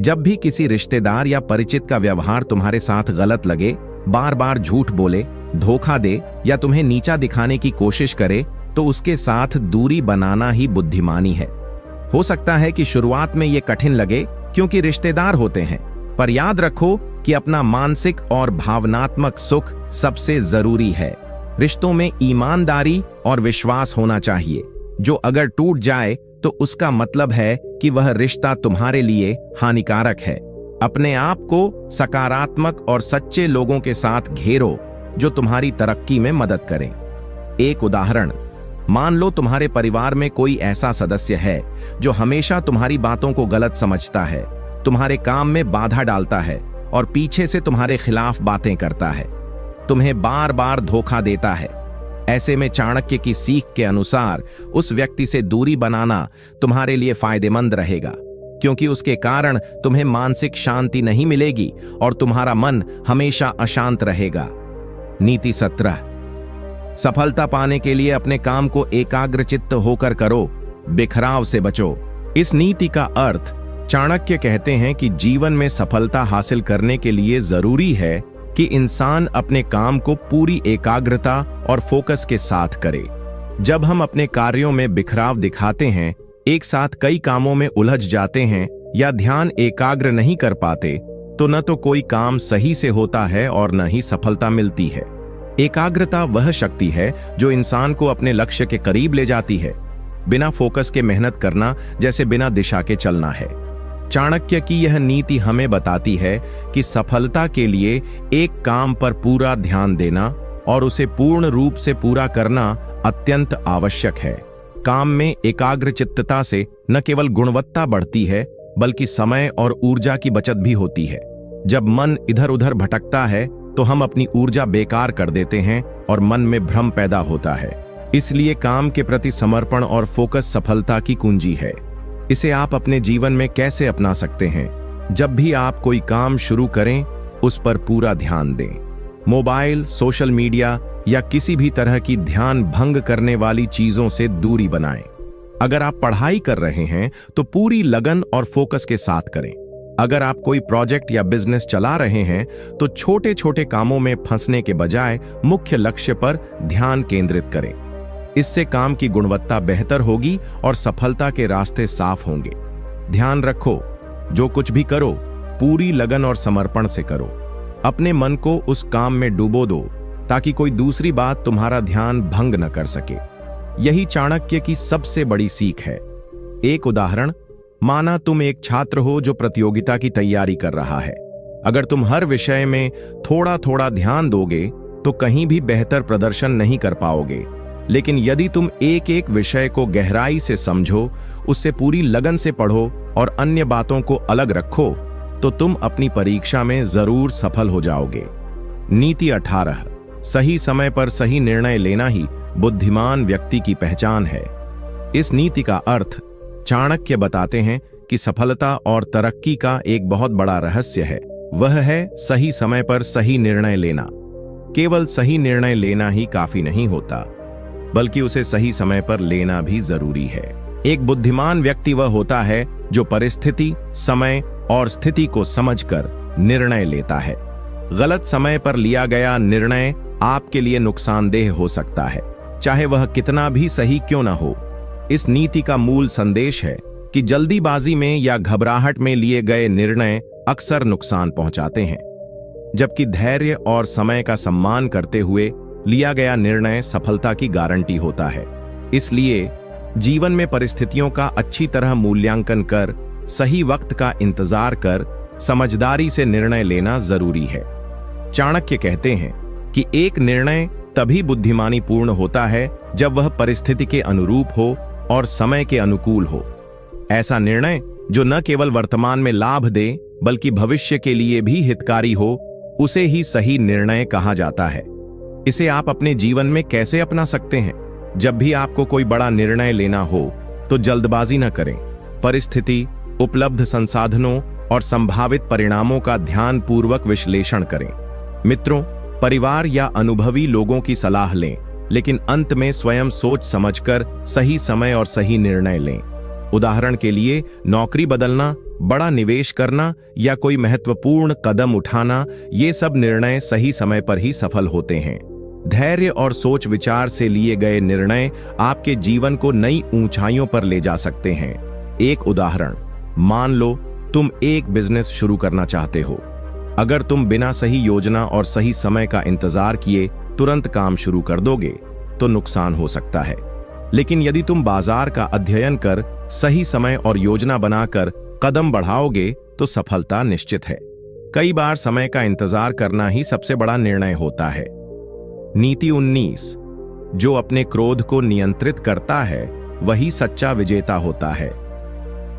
Speaker 1: जब भी किसी रिश्तेदार या परिचित का व्यवहार तुम्हारे साथ गलत लगे, बार बार झूठ बोले, धोखा दे या तुम्हें नीचा दिखाने की कोशिश करे, तो उसके साथ दूरी बनाना ही बुद्धिमानी है। हो सकता है कि शुरुआत में यह कठिन लगे क्योंकि रिश्तेदार होते हैं, पर याद रखो कि अपना मानसिक और भावनात्मक सुख सबसे जरूरी है। रिश्तों में ईमानदारी और विश्वास होना चाहिए, जो अगर टूट जाए तो उसका मतलब है कि वह रिश्ता तुम्हारे लिए हानिकारक है। अपने आप को सकारात्मक और सच्चे लोगों के साथ घेरो जो तुम्हारी तरक्की में मदद करें। एक उदाहरण, मान लो तुम्हारे परिवार में कोई ऐसा सदस्य है जो हमेशा तुम्हारी बातों को गलत समझता है, तुम्हारे काम में बाधा डालता है और पीछे से तुम्हारे खिलाफ बातें करता है, तुम्हें बार बार धोखा देता है। ऐसे में चाणक्य की सीख के अनुसार उस व्यक्ति से दूरी बनाना तुम्हारे लिए फायदेमंद रहेगा, क्योंकि उसके कारण तुम्हें मानसिक शांति नहीं मिलेगी और तुम्हारा मन हमेशा अशांत रहेगा। नीति 17, सफलता पाने के लिए अपने काम को एकाग्रचित्त होकर करो, बिखराव से बचो। इस नीति का अर्थ, चाणक्य कहते हैं कि जीवन में सफलता हासिल करने के लिए जरूरी है कि इंसान अपने काम को पूरी एकाग्रता और फोकस के साथ करे। जब हम अपने कार्यों में बिखराव दिखाते हैं, एक साथ कई कामों में उलझ जाते हैं या ध्यान एकाग्र नहीं कर पाते, तो न तो कोई काम सही से होता है और न ही सफलता मिलती है। एकाग्रता वह शक्ति है जो इंसान को अपने लक्ष्य के करीब ले जाती है। बिना फोकस के मेहनत करना जैसे बिना दिशा के चलना है। चाणक्य की यह नीति हमें बताती है कि सफलता के लिए एक काम पर पूरा ध्यान देना और उसे पूर्ण रूप से पूरा करना अत्यंत आवश्यक है। काम में एकाग्रचित्तता से न केवल गुणवत्ता बढ़ती है, बल्कि समय और ऊर्जा की बचत भी होती है। जब मन इधर उधर भटकता है तो हम अपनी ऊर्जा बेकार कर देते हैं और मन में भ्रम पैदा होता है। इसलिए काम के प्रति समर्पण और फोकस सफलता की कुंजी है। इसे आप अपने जीवन में कैसे अपना सकते हैं? जब भी आप कोई काम शुरू करें, उस पर पूरा ध्यान दें। मोबाइल, सोशल मीडिया या किसी भी तरह की ध्यान भंग करने वाली चीजों से दूरी बनाएं। अगर आप पढ़ाई कर रहे हैं तो पूरी लगन और फोकस के साथ करें। अगर आप कोई प्रोजेक्ट या बिजनेस चला रहे हैं तो छोटे छोटे कामों में फंसने के बजाय मुख्य लक्ष्य पर ध्यान केंद्रित करें। इससे काम की गुणवत्ता बेहतर होगी और सफलता के रास्ते साफ होंगे। ध्यान रखो, जो कुछ भी करो पूरी लगन और समर्पण से करो। अपने मन को उस काम में डुबो दो ताकि कोई दूसरी बात तुम्हारा ध्यान भंग न कर सके। यही चाणक्य की सबसे बड़ी सीख है। एक उदाहरण, माना तुम एक छात्र हो जो प्रतियोगिता की तैयारी कर रहा है। अगर तुम हर विषय में थोड़ा थोड़ा ध्यान दोगे तो कहीं भी बेहतर प्रदर्शन नहीं कर पाओगे। लेकिन यदि तुम एक एक विषय को गहराई से समझो, उससे पूरी लगन से पढ़ो और अन्य बातों को अलग रखो, तो तुम अपनी परीक्षा में जरूर सफल हो जाओगे। नीति 18, सही समय पर सही निर्णय लेना ही बुद्धिमान व्यक्ति की पहचान है। इस नीति का अर्थ चाणक्य बताते हैं कि सफलता और तरक्की का एक बहुत बड़ा रहस्य है, वह है सही समय पर सही निर्णय लेना। केवल सही निर्णय लेना ही काफी नहीं होता, बल्कि उसे सही समय पर लेना भी जरूरी है। एक बुद्धिमान व्यक्ति वह होता है जो परिस्थिति, समय और स्थिति को समझकर निर्णय लेता है। गलत समय पर लिया गया निर्णय आपके लिए नुकसानदेह हो सकता है, चाहे वह कितना भी सही क्यों न हो। इस नीति का मूल संदेश है कि जल्दीबाजी में या घबराहट में लिए गए निर्णय अक्सर नुकसान पहुंचाते हैं, जबकि धैर्य और समय का सम्मान करते हुए लिया गया निर्णय सफलता की गारंटी होता है। इसलिए जीवन में परिस्थितियों का अच्छी तरह मूल्यांकन कर, सही वक्त का इंतजार कर, समझदारी से निर्णय लेना जरूरी है। चाणक्य कहते हैं कि एक निर्णय तभी बुद्धिमानी पूर्ण होता है जब वह परिस्थिति के अनुरूप हो और समय के अनुकूल हो। ऐसा निर्णय जो न केवल वर्तमान में लाभ दे बल्कि भविष्य के लिए भी हितकारी हो, उसे ही सही निर्णय कहा जाता है। इसे आप अपने जीवन में कैसे अपना सकते हैं? जब भी आपको कोई बड़ा निर्णय लेना हो तो जल्दबाजी न करें। परिस्थिति, उपलब्ध संसाधनों और संभावित परिणामों का ध्यानपूर्वक विश्लेषण करें। मित्रों, परिवार या अनुभवी लोगों की सलाह लें, लेकिन अंत में स्वयं सोच समझकर सही समय और सही निर्णय लें। उदाहरण के लिए, नौकरी बदलना, बड़ा निवेश करना या कोई महत्वपूर्ण कदम उठाना, ये सब निर्णय सही समय पर ही सफल होते हैं। धैर्य और सोच विचार से लिए गए निर्णय आपके जीवन को नई ऊंचाइयों पर ले जा सकते हैं। एक उदाहरण, मान लो तुम एक बिजनेस शुरू करना चाहते हो। अगर तुम बिना सही योजना और सही समय का इंतजार किए तुरंत काम शुरू कर दोगे तो नुकसान हो सकता है। लेकिन यदि तुम बाजार का अध्ययन कर, सही समय और योजना बनाकर कदम बढ़ाओगे तो सफलता निश्चित है। कई बार समय का इंतजार करना ही सबसे बड़ा निर्णय होता है। नीति 19, जो अपने क्रोध को नियंत्रित करता है वही सच्चा विजेता होता है।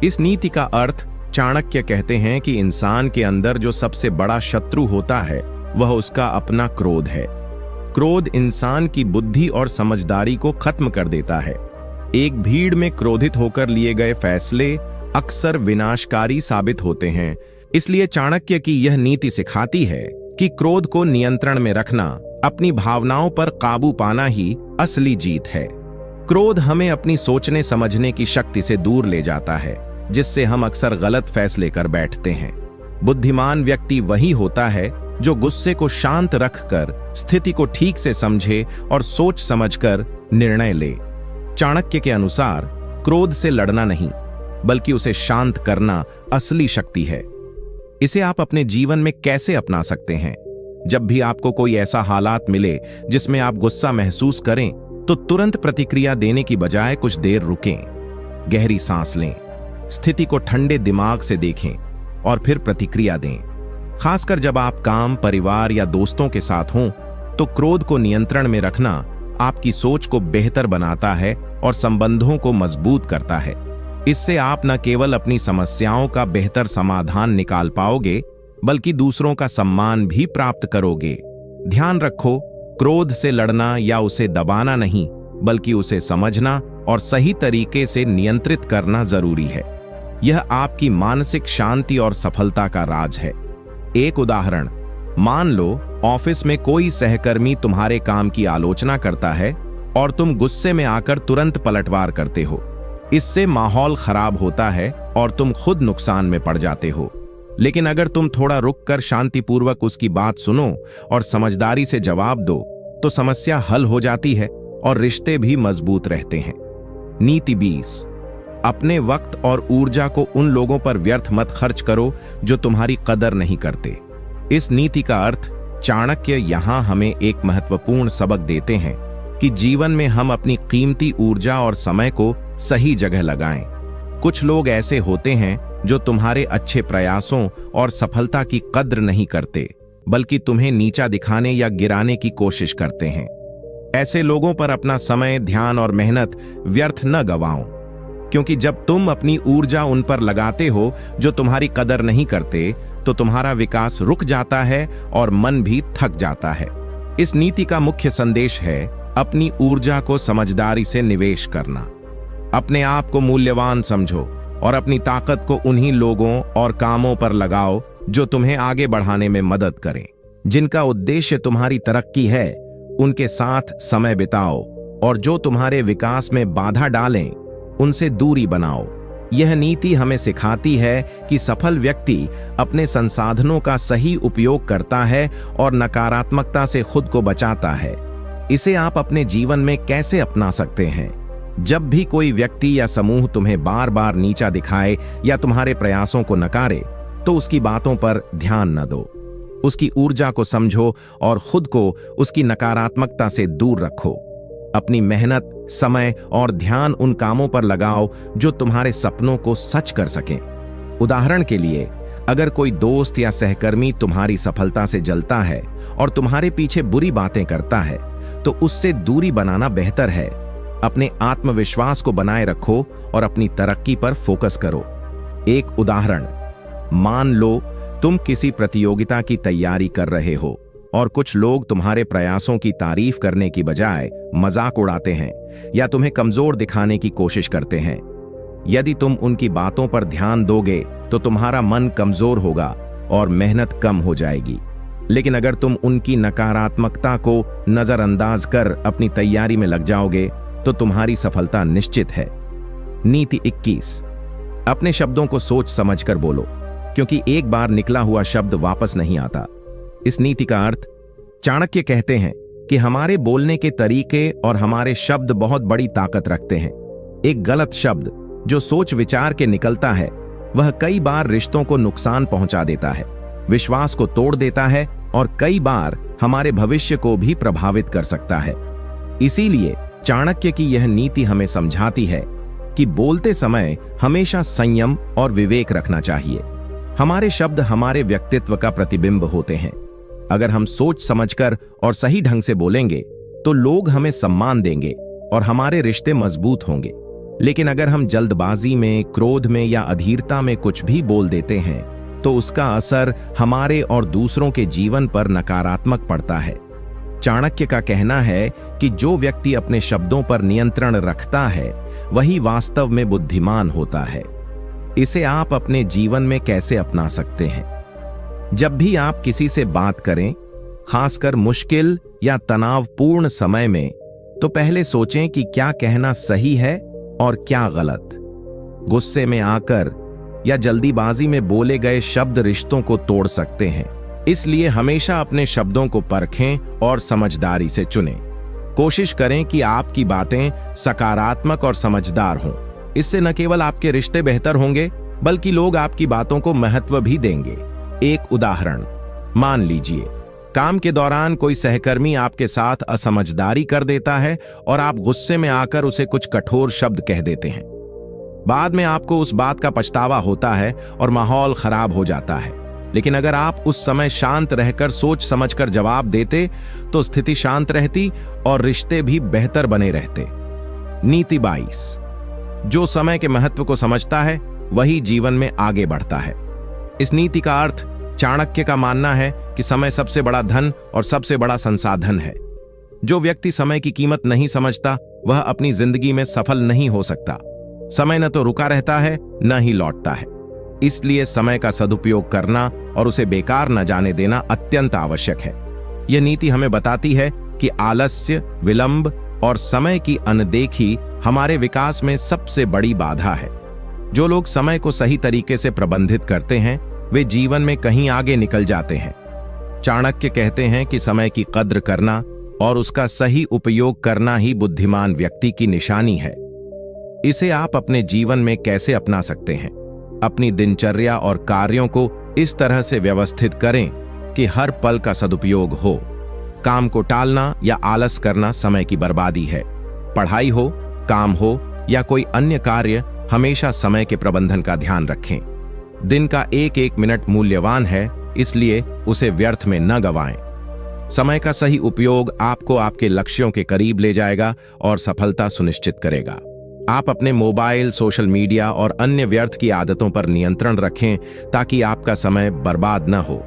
Speaker 1: इस नीति का अर्थ चाणक्य कहते हैं कि इंसान के अंदर जो सबसे बड़ा शत्रु होता है वह उसका अपना क्रोध है। क्रोध इंसान की बुद्धि और समझदारी को खत्म कर देता है। एक भीड़ में क्रोधित होकर लिए गए फैसले अक्सर विनाशकारी साबित होते हैं। इसलिए चाणक्य की यह नीति सिखाती है कि क्रोध को नियंत्रण में रखना, अपनी भावनाओं पर काबू पाना ही असली जीत है। क्रोध हमें अपनी सोचने समझने की शक्ति से दूर ले जाता है, जिससे हम अक्सर गलत फैसले कर बैठते हैं। बुद्धिमान व्यक्ति वही होता है जो गुस्से को शांत रखकर स्थिति को ठीक से समझे और सोच समझकर निर्णय ले। चाणक्य के अनुसार क्रोध से लड़ना नहीं, बल्कि उसे शांत करना असली शक्ति है। इसे आप अपने जीवन में कैसे अपना सकते हैं? जब भी आपको कोई ऐसा हालात मिले जिसमें आप गुस्सा महसूस करें, तो तुरंत प्रतिक्रिया देने की बजाय कुछ देर रुकें, गहरी सांस लें, स्थिति को ठंडे दिमाग से देखें और फिर प्रतिक्रिया दें। खासकर जब आप काम, परिवार या दोस्तों के साथ हों, तो क्रोध को नियंत्रण में रखना आपकी सोच को बेहतर बनाता है और संबंधों को मजबूत करता है। इससे आप न केवल अपनी समस्याओं का बेहतर समाधान निकाल पाओगे, बल्कि दूसरों का सम्मान भी प्राप्त करोगे। ध्यान रखो, क्रोध से लड़ना या उसे दबाना नहीं, बल्कि उसे समझना और सही तरीके से नियंत्रित करना जरूरी है। यह आपकी मानसिक शांति और सफलता का राज है। एक उदाहरण, मान लो ऑफिस में कोई सहकर्मी तुम्हारे काम की आलोचना करता है और तुम गुस्से में आकर तुरंत पलटवार करते हो। इससे माहौल खराब होता है और तुम खुद नुकसान में पड़ जाते हो। लेकिन अगर तुम थोड़ा रुककर शांतिपूर्वक उसकी बात सुनो और समझदारी से जवाब दो तो समस्या हल हो जाती है और रिश्ते भी मजबूत रहते हैं। नीति 20। अपने वक्त और ऊर्जा को उन लोगों पर व्यर्थ मत खर्च करो जो तुम्हारी कदर नहीं करते। इस नीति का अर्थ चाणक्य यहां हमें एक महत्वपूर्ण सबक देते हैं कि जीवन में हम अपनी कीमती ऊर्जा और समय को सही जगह लगाएं। कुछ लोग ऐसे होते हैं जो तुम्हारे अच्छे प्रयासों और सफलता की कद्र नहीं करते, बल्कि तुम्हें नीचा दिखाने या गिराने की कोशिश करते हैं। ऐसे लोगों पर अपना समय, ध्यान और मेहनत व्यर्थ न गवाओ, क्योंकि जब तुम अपनी ऊर्जा उन पर लगाते हो जो तुम्हारी कदर नहीं करते, तो तुम्हारा विकास रुक जाता है और मन भी थक जाता है। इस नीति का मुख्य संदेश है अपनी ऊर्जा को समझदारी से निवेश करना। अपने आप को मूल्यवान समझो और अपनी ताकत को उन्हीं लोगों और कामों पर लगाओ जो तुम्हें आगे बढ़ाने में मदद करें। जिनका उद्देश्य तुम्हारी तरक्की है, उनके साथ समय बिताओ, और जो तुम्हारे विकास में बाधा डालें, उनसे दूरी बनाओ। यह नीति हमें सिखाती है कि सफल व्यक्ति अपने संसाधनों का सही उपयोग करता है और नकारात्मकता से खुद को बचाता है। इसे आप अपने जीवन में कैसे अपना सकते हैं? जब भी कोई व्यक्ति या समूह तुम्हें बार बार नीचा दिखाए या तुम्हारे प्रयासों को नकारे, तो उसकी बातों पर ध्यान न दो। उसकी ऊर्जा को समझो और खुद को उसकी नकारात्मकता से दूर रखो। अपनी मेहनत, समय और ध्यान उन कामों पर लगाओ जो तुम्हारे सपनों को सच कर सकें। उदाहरण के लिए, अगर कोई दोस्त या सहकर्मी तुम्हारी सफलता से जलता है और तुम्हारे पीछे बुरी बातें करता है, तो उससे दूरी बनाना बेहतर है। अपने आत्मविश्वास को बनाए रखो और अपनी तरक्की पर फोकस करो। एक उदाहरण, मान लो तुम किसी प्रतियोगिता की तैयारी कर रहे हो और कुछ लोग तुम्हारे प्रयासों की तारीफ करने की बजाय मजाक उड़ाते हैं या तुम्हें कमजोर दिखाने की कोशिश करते हैं। यदि तुम उनकी बातों पर ध्यान दोगे तो तुम्हारा मन कमजोर होगा और मेहनत कम हो जाएगी। लेकिन अगर तुम उनकी नकारात्मकता को नजरअंदाज कर अपनी तैयारी में लग जाओगे तो तुम्हारी सफलता निश्चित है। नीति 21। अपने शब्दों को सोच समझकर बोलो, क्योंकि एक बार निकला हुआ शब्द वापस नहीं आता। इस नीति का अर्थ, चाणक्य कहते हैं कि हमारे बोलने के तरीके और हमारे शब्द बहुत बड़ी ताकत रखते हैं। एक गलत शब्द जो सोच विचार के निकलता है, वह कई बार रिश्तों को नुकसान पहुंचा देता है, विश्वास को तोड़ देता है और कई बार हमारे भविष्य को भी प्रभावित कर सकता है। इसीलिए चाणक्य की यह नीति हमें समझाती है कि बोलते समय हमेशा संयम और विवेक रखना चाहिए। हमारे शब्द हमारे व्यक्तित्व का प्रतिबिंब होते हैं। अगर हम सोच समझकर और सही ढंग से बोलेंगे तो लोग हमें सम्मान देंगे और हमारे रिश्ते मजबूत होंगे। लेकिन अगर हम जल्दबाजी में, क्रोध में या अधीरता में कुछ भी बोल देते हैं तो उसका असर हमारे और दूसरों के जीवन पर नकारात्मक पड़ता है। चाणक्य का कहना है कि जो व्यक्ति अपने शब्दों पर नियंत्रण रखता है, वही वास्तव में बुद्धिमान होता है। इसे आप अपने जीवन में कैसे अपना सकते हैं? जब भी आप किसी से बात करें, खासकर मुश्किल या तनावपूर्ण समय में, तो पहले सोचें कि क्या कहना सही है और क्या गलत। गुस्से में आकर या जल्दीबाजी में बोले गए शब्द रिश्तों को तोड़ सकते हैं। इसलिए हमेशा अपने शब्दों को परखें और समझदारी से चुनें। कोशिश करें कि आपकी बातें सकारात्मक और समझदार हों। इससे न केवल आपके रिश्ते बेहतर होंगे, बल्कि लोग आपकी बातों को महत्व भी देंगे। एक उदाहरण, मान लीजिए काम के दौरान कोई सहकर्मी आपके साथ असमझदारी कर देता है और आप गुस्से में आकर उसे कुछ कठोर शब्द कह देते हैं। बाद में आपको उस बात का पछतावा होता है और माहौल खराब हो जाता है। लेकिन अगर आप उस समय शांत रहकर सोच समझकर जवाब देते तो स्थिति शांत रहती और रिश्ते भी बेहतर बने रहते। नीति 22। जो समय के महत्व को समझता है वही जीवन में आगे बढ़ता है। इस नीति का अर्थ, चाणक्य का मानना है कि समय सबसे बड़ा धन और सबसे बड़ा संसाधन है। जो व्यक्ति समय की कीमत नहीं समझता, वह अपनी जिंदगी में सफल नहीं हो सकता। समय न तो रुका रहता है, न ही लौटता है। इसलिए समय का सदुपयोग करना और उसे बेकार न जाने देना अत्यंत आवश्यक है। यह नीति हमें बताती है कि आलस्य, विलंब और समय की अनदेखी हमारे विकास में सबसे बड़ी बाधा है। जो लोग समय को सही तरीके से प्रबंधित करते हैं वे जीवन में कहीं आगे निकल जाते हैं। चाणक्य कहते हैं कि समय की कद्र करना और उसका सही उपयोग करना ही बुद्धिमान व्यक्ति की निशानी है। इसे आप अपने जीवन में कैसे अपना सकते हैं? अपनी दिनचर्या और कार्यों को इस तरह से व्यवस्थित करें कि हर पल का सदुपयोग हो। काम को टालना या आलस करना समय की बर्बादी है। पढ़ाई हो, काम हो या कोई अन्य कार्य, हमेशा समय के प्रबंधन का ध्यान रखें। दिन का एक एक मिनट मूल्यवान है, इसलिए उसे व्यर्थ में न गंवाएं। समय का सही उपयोग आपको आपके लक्ष्यों के करीब ले जाएगा और सफलता सुनिश्चित करेगा। आप अपने मोबाइल, सोशल मीडिया और अन्य व्यर्थ की आदतों पर नियंत्रण रखें ताकि आपका समय बर्बाद न हो।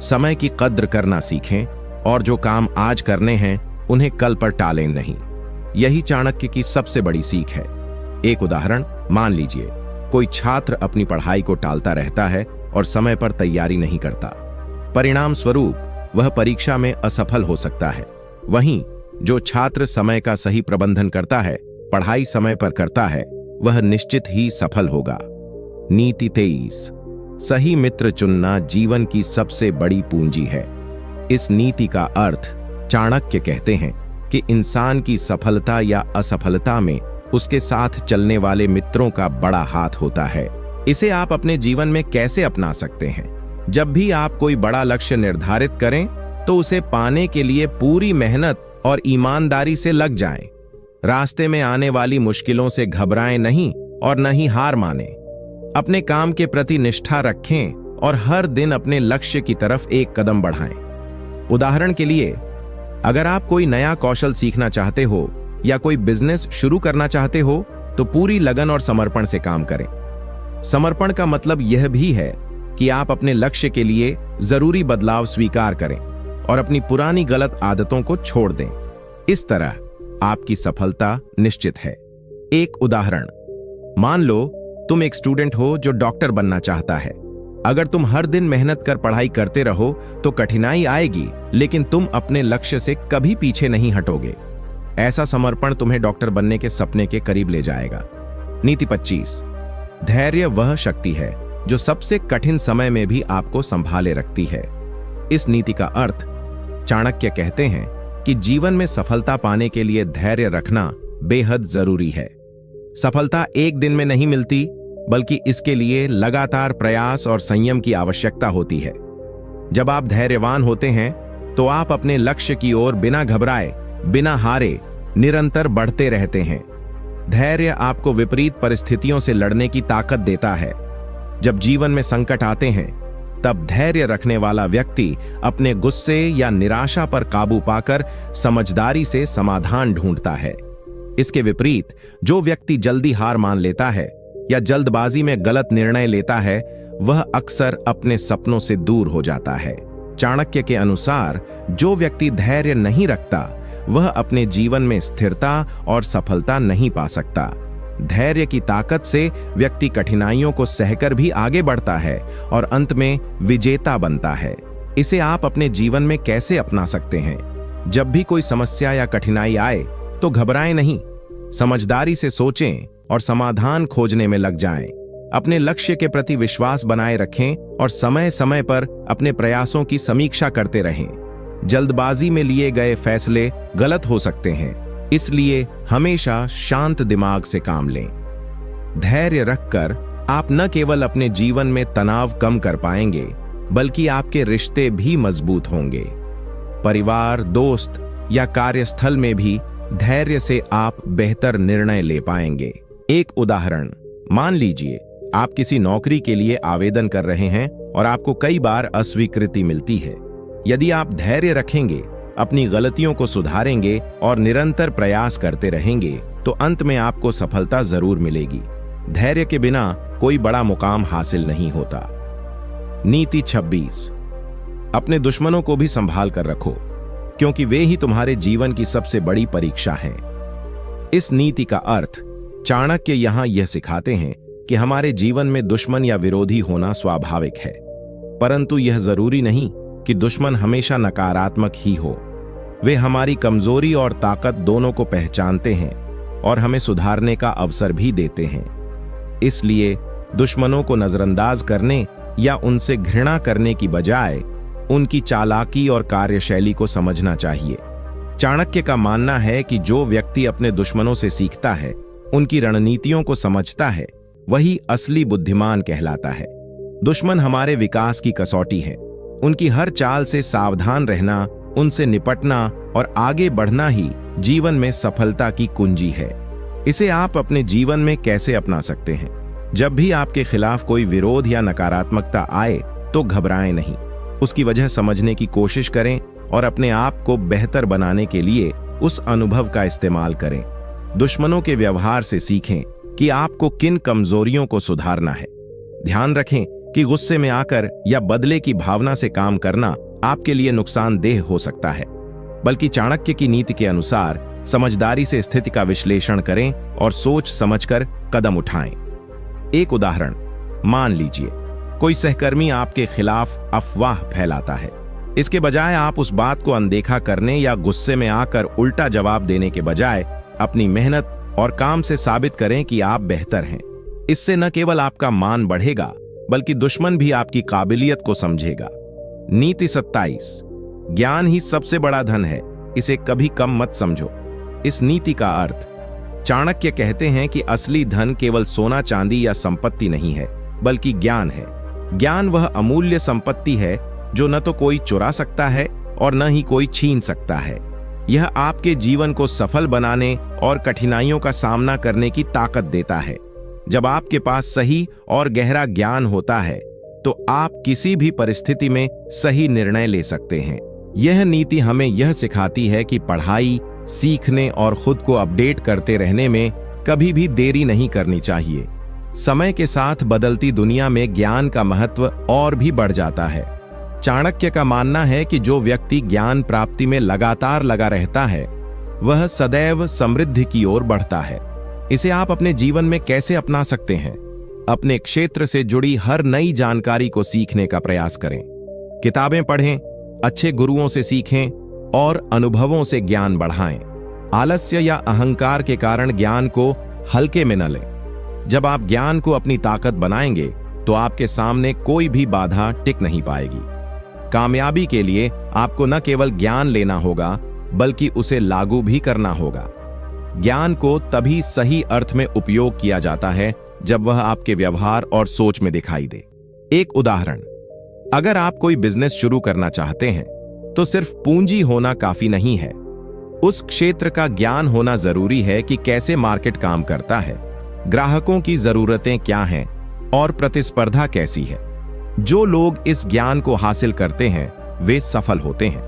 Speaker 1: समय की कद्र करना सीखें और जो काम आज करने हैं उन्हें कल पर टालें नहीं। यही चाणक्य की सबसे बड़ी सीख है। एक उदाहरण मान लीजिए, कोई छात्र अपनी पढ़ाई को टालता रहता है और समय पर तैयारी नहीं करता। परिणाम स्वरूप वह परीक्षा में असफल हो सकता है। वहीं जो छात्र समय का सही प्रबंधन करता है, पढ़ाई समय पर करता है, वह निश्चित ही सफल होगा। नीति 23, सही मित्र चुनना जीवन की सबसे बड़ी पूंजी है। इस नीति का अर्थ चाणक्य कहते हैं कि इंसान की सफलता या असफलता में उसके साथ चलने वाले मित्रों का बड़ा हाथ होता है। इसे आप अपने जीवन में कैसे अपना सकते हैं? जब भी आप कोई बड़ा लक्ष्य निर्धारित करें तो उसे पाने के लिए पूरी मेहनत और ईमानदारी से लग जाएं। रास्ते में आने वाली मुश्किलों से घबराएं नहीं और न ही हार मानें। अपने काम के प्रति निष्ठा रखें और हर दिन अपने लक्ष्य की तरफ एक कदम बढ़ाएं। उदाहरण के लिए, अगर आप कोई नया कौशल सीखना चाहते हो या कोई बिजनेस शुरू करना चाहते हो तो पूरी लगन और समर्पण से काम करें। समर्पण का मतलब यह भी है कि आप अपने लक्ष्य के लिए जरूरी बदलाव स्वीकार करें और अपनी पुरानी गलत आदतों को छोड़ दें। इस तरह आपकी सफलता निश्चित है। एक उदाहरण, मान लो तुम एक स्टूडेंट हो जो डॉक्टर बनना चाहता है। अगर तुम हर दिन मेहनत कर पढ़ाई करते रहो तो कठिनाई आएगी, लेकिन तुम अपने लक्ष्य से कभी पीछे नहीं हटोगे। ऐसा समर्पण तुम्हें डॉक्टर बनने के सपने के करीब ले जाएगा। नीति 25, धैर्य वह शक्ति है जो सबसे कठिन समय में भी आपको संभाले रखती है। इस नीति का अर्थ चाणक्य कहते हैं कि जीवन में सफलता पाने के लिए धैर्य रखना बेहद जरूरी है। सफलता एक दिन में नहीं मिलती, बल्कि इसके लिए लगातार प्रयास और संयम की आवश्यकता होती है। जब आप धैर्यवान होते हैं तो आप अपने लक्ष्य की ओर बिना घबराए, बिना हारे निरंतर बढ़ते रहते हैं। धैर्य आपको विपरीत परिस्थितियों से लड़ने की ताकत देता है। जब जीवन में संकट आते हैं तब धैर्य रखने वाला व्यक्ति अपने गुस्से या निराशा पर काबू पाकर समझदारी से समाधान ढूंढता है। इसके विपरीत जो व्यक्ति जल्दी हार मान लेता है या जल्दबाजी में गलत निर्णय लेता है, वह अक्सर अपने सपनों से दूर हो जाता है। चाणक्य के अनुसार जो व्यक्ति धैर्य नहीं रखता वह अपने जीवन में स्थिरता और सफलता नहीं पा सकता। धैर्य की ताकत से व्यक्ति कठिनाइयों को सहकर भी आगे बढ़ता है और अंत में विजेता बनता है। इसे आप अपने जीवन में कैसे अपना सकते हैं? जब भी कोई समस्या या कठिनाई आए तो घबराएं नहीं, समझदारी से सोचें और समाधान खोजने में लग जाएं। अपने लक्ष्य के प्रति विश्वास बनाए रखें और समय समय पर अपने प्रयासों की समीक्षा करते रहें। जल्दबाजी में लिए गए फैसले गलत हो सकते हैं, इसलिए हमेशा शांत दिमाग से काम लें। धैर्य रखकर आप न केवल अपने जीवन में तनाव कम कर पाएंगे, बल्कि आपके रिश्ते भी मजबूत होंगे। परिवार, दोस्त या कार्यस्थल में भी धैर्य से आप बेहतर निर्णय ले पाएंगे। एक उदाहरण, मान लीजिए आप किसी नौकरी के लिए आवेदन कर रहे हैं और आपको कई बार अस्वीकृति मिलती है। यदि आप धैर्य रखेंगे, अपनी गलतियों को सुधारेंगे और निरंतर प्रयास करते रहेंगे तो अंत में आपको सफलता जरूर मिलेगी। धैर्य के बिना कोई बड़ा मुकाम हासिल नहीं होता। नीति 26, अपने दुश्मनों को भी संभाल कर रखो, क्योंकि वे ही तुम्हारे जीवन की सबसे बड़ी परीक्षा है। इस नीति का अर्थ चाणक्य यहां यह सिखाते हैं कि हमारे जीवन में दुश्मन या विरोधी होना स्वाभाविक है, परंतु यह जरूरी नहीं कि दुश्मन हमेशा नकारात्मक ही हो। वे हमारी कमजोरी और ताकत दोनों को पहचानते हैं और हमें सुधारने का अवसर भी देते हैं। इसलिए दुश्मनों को नजरअंदाज करने या उनसे घृणा करने की बजाय उनकी चालाकी और कार्यशैली को समझना चाहिए। चाणक्य का मानना है कि जो व्यक्ति अपने दुश्मनों से सीखता है, उनकी रणनीतियों को समझता है, वही असली बुद्धिमान कहलाता है। दुश्मन हमारे विकास की कसौटी है। उनकी हर चाल से सावधान रहना, उनसे निपटना और आगे बढ़ना ही जीवन में सफलता की कुंजी है। इसे आप अपने जीवन में कैसे अपना सकते हैं? जब भी आपके खिलाफ कोई विरोध या नकारात्मकता आए तो घबराएं नहीं। उसकी वजह समझने की कोशिश करें और अपने आप को बेहतर बनाने के लिए उस अनुभव का इस्तेमाल करें। दुश्मनों के व्यवहार से सीखें कि आपको किन कमजोरियों को सुधारना है। ध्यान रखें कि गुस्से में आकर या बदले की भावना से काम करना आपके लिए नुकसानदेह हो सकता है, बल्कि चाणक्य की नीति के अनुसार समझदारी से स्थिति का विश्लेषण करें और सोच समझकर कदम उठाएं। एक उदाहरण, मान लीजिए कोई सहकर्मी आपके खिलाफ अफवाह फैलाता है। इसके बजाय आप उस बात को अनदेखा करने या गुस्से में आकर उल्टा जवाब देने के बजाय अपनी मेहनत और काम से साबित करें कि आप बेहतर हैं। इससे न केवल आपका मान बढ़ेगा, बल्कि दुश्मन भी आपकी काबिलियत को समझेगा। नीति 27, ज्ञान ही सबसे बड़ा धन है, इसे कभी कम मत समझो। इस नीति का अर्थ, चाणक्य कहते हैं कि असली धन केवल सोना चांदी या संपत्ति नहीं है, बल्कि ज्ञान है। ज्ञान वह अमूल्य संपत्ति है जो न तो कोई चुरा सकता है और न ही कोई छीन सकता है। यह आपके जीवन को सफल बनाने और कठिनाइयों का सामना करने की ताकत देता है। जब आपके पास सही और गहरा ज्ञान होता है तो आप किसी भी परिस्थिति में सही निर्णय ले सकते हैं। यह नीति हमें यह सिखाती है कि पढ़ाई, सीखने और खुद को अपडेट करते रहने में कभी भी देरी नहीं करनी चाहिए। समय के साथ बदलती दुनिया में ज्ञान का महत्व और भी बढ़ जाता है। चाणक्य का मानना है कि जो व्यक्ति ज्ञान प्राप्ति में लगातार लगा रहता है, वह सदैव समृद्धि की ओर बढ़ता है। इसे आप अपने जीवन में कैसे अपना सकते हैं? अपने क्षेत्र से जुड़ी हर नई जानकारी को सीखने का प्रयास करें। किताबें पढ़ें, अच्छे गुरुओं से सीखें और अनुभवों से ज्ञान बढ़ाएं। आलस्य या अहंकार के कारण ज्ञान को हल्के में न लें। जब आप ज्ञान को अपनी ताकत बनाएंगे तो आपके सामने कोई भी बाधा टिक नहीं पाएगी। कामयाबी के लिए आपको न केवल ज्ञान लेना होगा, बल्कि उसे लागू भी करना होगा। ज्ञान को तभी सही अर्थ में उपयोग किया जाता है जब वह आपके व्यवहार और सोच में दिखाई दे। एक उदाहरण, अगर आप कोई बिजनेस शुरू करना चाहते हैं तो सिर्फ पूंजी होना काफी नहीं है। उस क्षेत्र का ज्ञान होना जरूरी है कि कैसे मार्केट काम करता है, ग्राहकों की जरूरतें क्या हैं और प्रतिस्पर्धा कैसी है। जो लोग इस ज्ञान को हासिल करते हैं वे सफल होते हैं।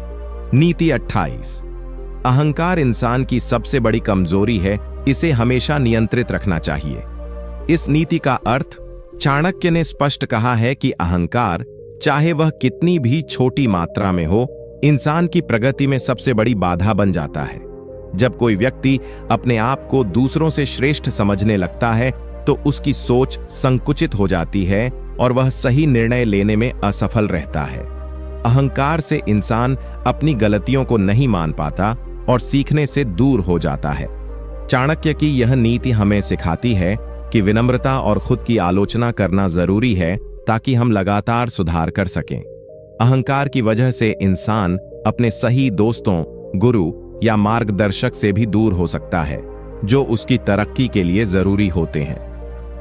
Speaker 1: नीति 28, अहंकार इंसान की सबसे बड़ी कमजोरी है, इसे हमेशा नियंत्रित रखना चाहिए। इस नीति का अर्थ, चाणक्य ने स्पष्ट कहा है कि अहंकार, चाहे वह कितनी भी छोटी मात्रा में हो, इंसान की प्रगति में सबसे बड़ी बाधा बन जाता है। जब कोई व्यक्ति अपने आप को दूसरों से श्रेष्ठ समझने लगता है तो उसकी सोच संकुचित हो जाती है और वह सही निर्णय लेने में असफल रहता है। अहंकार से इंसान अपनी गलतियों को नहीं मान पाता और सीखने से दूर हो जाता है। चाणक्य की यह नीति हमें सिखाती है कि विनम्रता और खुद की आलोचना करना जरूरी है ताकि हम लगातार सुधार कर सकें। अहंकार की वजह से इंसान अपने सही दोस्तों, गुरु या मार्गदर्शक से भी दूर हो सकता है, जो उसकी तरक्की के लिए जरूरी होते हैं।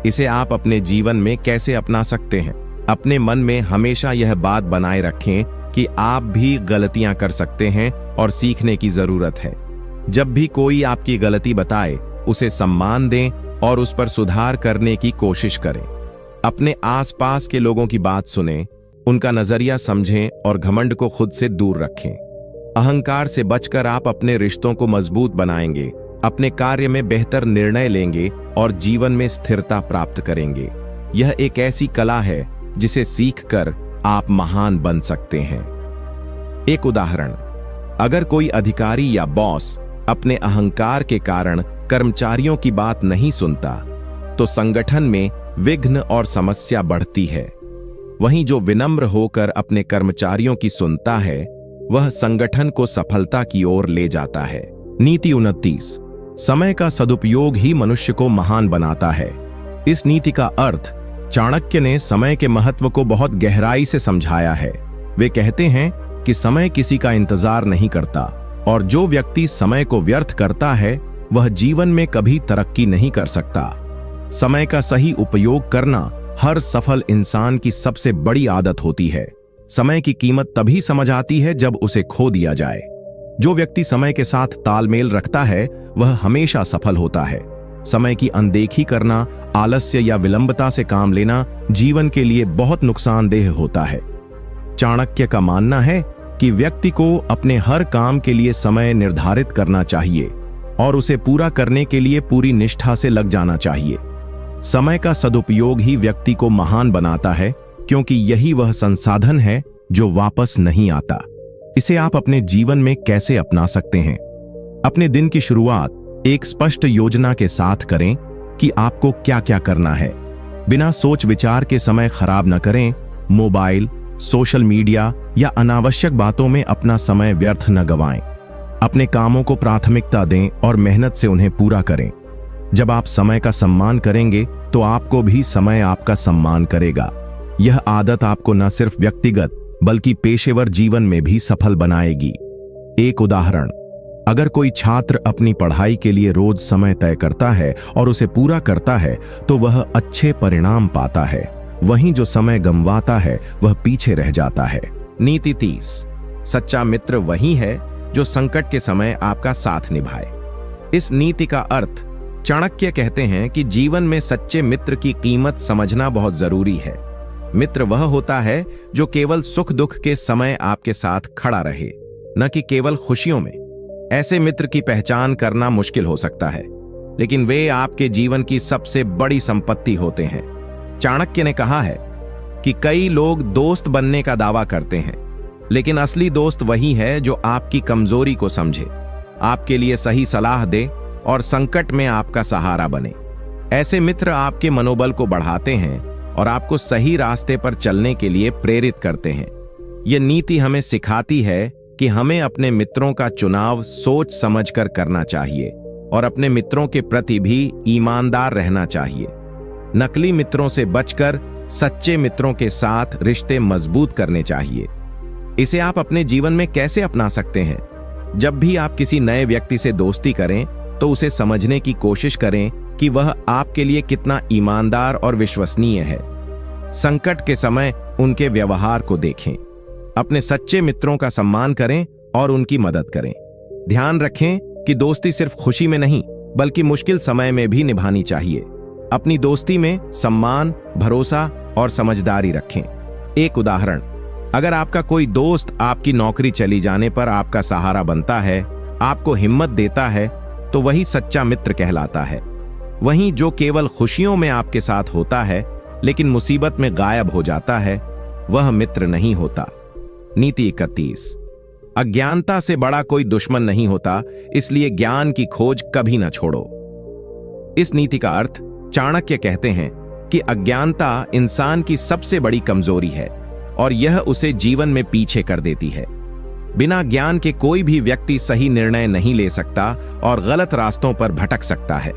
Speaker 1: इसे आप अपने जीवन में कैसे अपना सकते हैं? अपने मन में हमेशा यह बात बनाए रखें कि आप भी गलतियां कर सकते हैं और सीखने की जरूरत है। जब भी कोई आपकी गलती बताए, उसे सम्मान दें और उस पर सुधार करने की कोशिश करें। अपने आसपास के लोगों की बात सुनें, उनका नजरिया समझें और घमंड को खुद से दूर रखें। अहंकार से बचकर आप अपने रिश्तों को मजबूत बनाएंगे, अपने कार्य में बेहतर निर्णय लेंगे और जीवन में स्थिरता प्राप्त करेंगे। यह एक ऐसी कला है जिसे सीखकर आप महान बन सकते हैं। एक उदाहरण, अगर कोई अधिकारी या बॉस अपने अहंकार के कारण कर्मचारियों की बात नहीं सुनता, तो संगठन में विघ्न और समस्या बढ़ती है। वहीं जो विनम्र होकर अपने कर्मचारियों की सुनता है, वह संगठन को सफलता की ओर ले जाता है। नीति 29। समय का सदुपयोग ही मनुष्य को महान बनाता है। इस नीति का अर्थ चाणक्य ने समय के महत्व को बहुत गहराई से समझाया है। वे कहते हैं कि समय किसी का इंतजार नहीं करता और जो व्यक्ति समय को व्यर्थ करता है वह जीवन में कभी तरक्की नहीं कर सकता। समय का सही उपयोग करना हर सफल इंसान की सबसे बड़ी आदत होती है। समय की कीमत तभी समझ आती है जब उसे खो दिया जाए। जो व्यक्ति समय के साथ तालमेल रखता है वह हमेशा सफल होता है। समय की अनदेखी करना, आलस्य या विलंबता से काम लेना जीवन के लिए बहुत नुकसानदेह होता है। चाणक्य का मानना है कि व्यक्ति को अपने हर काम के लिए समय निर्धारित करना चाहिए और उसे पूरा करने के लिए पूरी निष्ठा से लग जाना चाहिए। समय का सदुपयोग ही व्यक्ति को महान बनाता है, क्योंकि यही वह संसाधन है जो वापस नहीं आता। इसे आप अपने जीवन में कैसे अपना सकते हैं? अपने दिन की शुरुआत एक स्पष्ट योजना के साथ करें कि आपको क्या क्या करना है। बिना सोच विचार के समय खराब न करें। मोबाइल, सोशल मीडिया या अनावश्यक बातों में अपना समय व्यर्थ न गंवाएं। अपने कामों को प्राथमिकता दें और मेहनत से उन्हें पूरा करें। जब आप समय का सम्मान करेंगे तो आपको भी समय आपका सम्मान करेगा। यह आदत आपको न सिर्फ व्यक्तिगत बल्कि पेशेवर जीवन में भी सफल बनाएगी। एक उदाहरण, अगर कोई छात्र अपनी पढ़ाई के लिए रोज समय तय करता है और उसे पूरा करता है तो वह अच्छे परिणाम पाता है। वहीं जो समय गंवाता है वह पीछे रह जाता है। नीति 30। सच्चा मित्र वही है जो संकट के समय आपका साथ निभाए। इस नीति का अर्थ चाणक्य कहते हैं कि जीवन में सच्चे मित्र की कीमत समझना बहुत जरूरी है। मित्र वह होता है जो केवल सुख दुख के समय आपके साथ खड़ा रहे, न कि केवल खुशियों में। ऐसे मित्र की पहचान करना मुश्किल हो सकता है, लेकिन वे आपके जीवन की सबसे बड़ी संपत्ति होते हैं। चाणक्य ने कहा है कि कई लोग दोस्त बनने का दावा करते हैं, लेकिन असली दोस्त वही है जो आपकी कमजोरी को समझे, आपके लिए सही सलाह दे और संकट में आपका सहारा बने। ऐसे मित्र आपके मनोबल को बढ़ाते हैं और आपको सही रास्ते पर चलने के लिए प्रेरित करते हैं। यह नीति हमें सिखाती है कि हमें अपने मित्रों का चुनाव सोच समझकर करना चाहिए और अपने मित्रों के प्रति भी ईमानदार रहना चाहिए। नकली मित्रों से बचकर सच्चे मित्रों के साथ रिश्ते मजबूत करने चाहिए। इसे आप अपने जीवन में कैसे अपना सकते हैं? जब भी आप किसी नए व्यक्ति से दोस्ती करें तो उसे समझने की कोशिश करें कि वह आपके लिए कितना ईमानदार और विश्वसनीय है। संकट के समय उनके व्यवहार को देखें। अपने सच्चे मित्रों का सम्मान करें और उनकी मदद करें। ध्यान रखें कि दोस्ती सिर्फ खुशी में नहीं बल्कि मुश्किल समय में भी निभानी चाहिए। अपनी दोस्ती में सम्मान, भरोसा और समझदारी रखें। एक उदाहरण, अगर आपका कोई दोस्त आपकी नौकरी चली जाने पर आपका सहारा बनता है, आपको हिम्मत देता है, तो वही सच्चा मित्र कहलाता है। वहीं जो केवल खुशियों में आपके साथ होता है लेकिन मुसीबत में गायब हो जाता है, वह मित्र नहीं होता। नीति 31। अज्ञानता से बड़ा कोई दुश्मन नहीं होता, इसलिए ज्ञान की खोज कभी न छोड़ो। इस नीति का अर्थ चाणक्य कहते हैं कि अज्ञानता इंसान की सबसे बड़ी कमजोरी है और यह उसे जीवन में पीछे कर देती है। बिना ज्ञान के कोई भी व्यक्ति सही निर्णय नहीं ले सकता और गलत रास्तों पर भटक सकता है।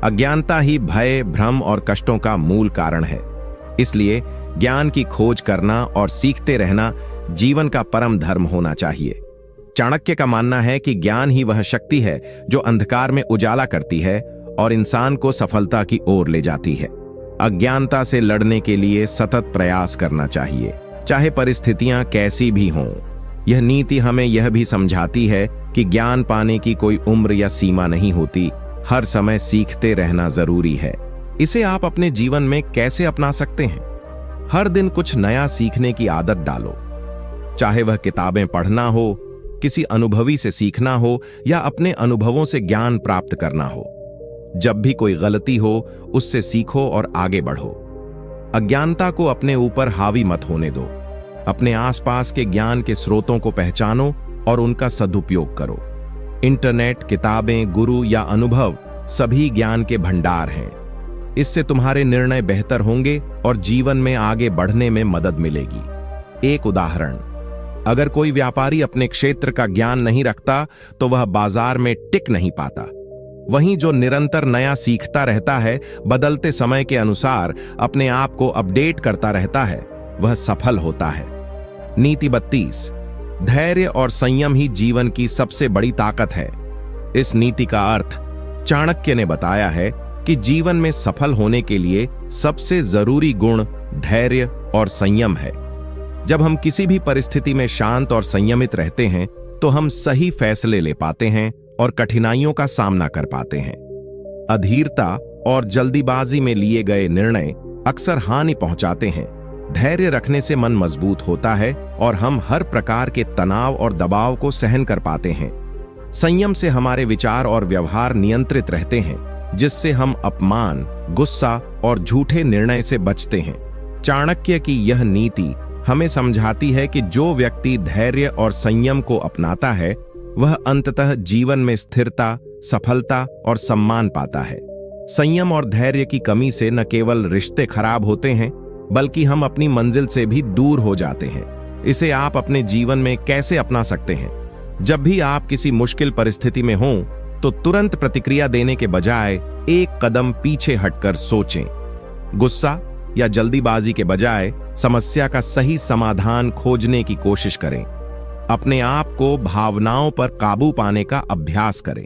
Speaker 1: अज्ञानता ही भय, भ्रम और कष्टों का मूल कारण है। इसलिए ज्ञान की खोज करना और सीखते रहना जीवन का परम धर्म होना चाहिए। चाणक्य का मानना है कि ज्ञान ही वह शक्ति है जो अंधकार में उजाला करती है और इंसान को सफलता की ओर ले जाती है। अज्ञानता से लड़ने के लिए सतत प्रयास करना चाहिए, चाहे परिस्थितियां कैसी भी हों। यह नीति हमें यह भी समझाती है कि ज्ञान पाने की कोई उम्र या सीमा नहीं होती, हर समय सीखते रहना जरूरी है। इसे आप अपने जीवन में कैसे अपना सकते हैं? हर दिन कुछ नया सीखने की आदत डालो, चाहे वह किताबें पढ़ना हो, किसी अनुभवी से सीखना हो या अपने अनुभवों से ज्ञान प्राप्त करना हो। जब भी कोई गलती हो उससे सीखो और आगे बढ़ो। अज्ञानता को अपने ऊपर हावी मत होने दो। अपने आसपास के ज्ञान के स्रोतों को पहचानो और उनका सदुपयोग करो। इंटरनेट, किताबें, गुरु या अनुभव सभी ज्ञान के भंडार हैं। इससे तुम्हारे निर्णय बेहतर होंगे और जीवन में आगे बढ़ने में मदद मिलेगी। एक उदाहरण, अगर कोई व्यापारी अपने क्षेत्र का ज्ञान नहीं रखता तो वह बाजार में टिक नहीं पाता। वहीं जो निरंतर नया सीखता रहता है, बदलते समय के अनुसार अपने आप को अपडेट करता रहता है, वह सफल होता है। नीति 32, धैर्य और संयम ही जीवन की सबसे बड़ी ताकत है। इस नीति का अर्थ चाणक्य ने बताया है कि जीवन में सफल होने के लिए सबसे जरूरी गुण धैर्य और संयम है। जब हम किसी भी परिस्थिति में शांत और संयमित रहते हैं तो हम सही फैसले ले पाते हैं और कठिनाइयों का सामना कर पाते हैं। अधीरता और जल्दीबाजी में लिए गए निर्णय अक्सर हानि पहुंचाते हैं। धैर्य रखने से मन मजबूत होता है और हम हर प्रकार के तनाव और दबाव को सहन कर पाते हैं। संयम से हमारे विचार और व्यवहार नियंत्रित रहते हैं, जिससे हम अपमान, गुस्सा और झूठे निर्णय से बचते हैं। चाणक्य की यह नीति हमें समझाती है कि जो व्यक्ति धैर्य और संयम को अपनाता है वह अंततः जीवन में स्थिरता, सफलता और सम्मान पाता है। संयम और धैर्य की कमी से न केवल रिश्ते खराब होते हैं बल्कि हम अपनी मंजिल से भी दूर हो जाते हैं। इसे आप अपने जीवन में कैसे अपना सकते हैं? जब भी आप किसी मुश्किल परिस्थिति में हों तो तुरंत प्रतिक्रिया देने के बजाय एक कदम पीछे हटकर सोचें। गुस्सा या जल्दीबाजी के बजाय समस्या का सही समाधान खोजने की कोशिश करें। अपने आप को भावनाओं पर काबू पाने का अभ्यास करें।